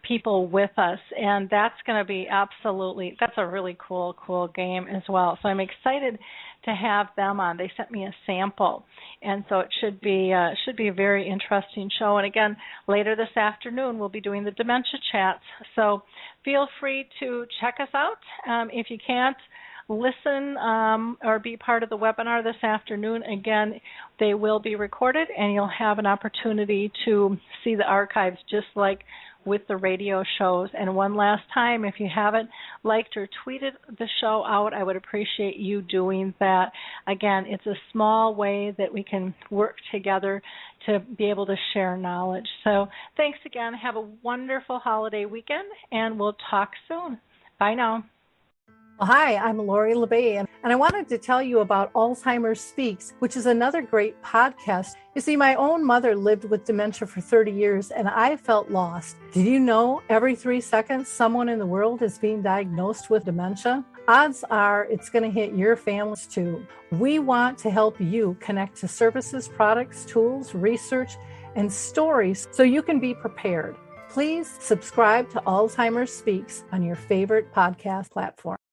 S3: people with us, and that's going to be that's a really cool game as well. So I'm excited to have them on. They sent me a sample, and so it should be a very interesting show. And again, later this afternoon we'll be doing the dementia chats. So feel free to check us out. If you can't listen or be part of the webinar this afternoon, again, they will be recorded, and you'll have an opportunity to see the archives just like with the radio shows. And one last time, if you haven't liked or tweeted the show out, I would appreciate you doing that. Again, it's a small way that we can work together to be able to share knowledge. So thanks again. Have a wonderful holiday weekend, and we'll talk soon. Bye now.
S6: Hi, I'm Lori LeBay, and I wanted to tell you about Alzheimer's Speaks, which is another great podcast. You see, my own mother lived with dementia for 30 years, and I felt lost. Did you know every 3 seconds someone in the world is being diagnosed with dementia? Odds are it's going to hit your families too. We want to help you connect to services, products, tools, research, and stories so you can be prepared. Please subscribe to Alzheimer's Speaks on your favorite podcast platform.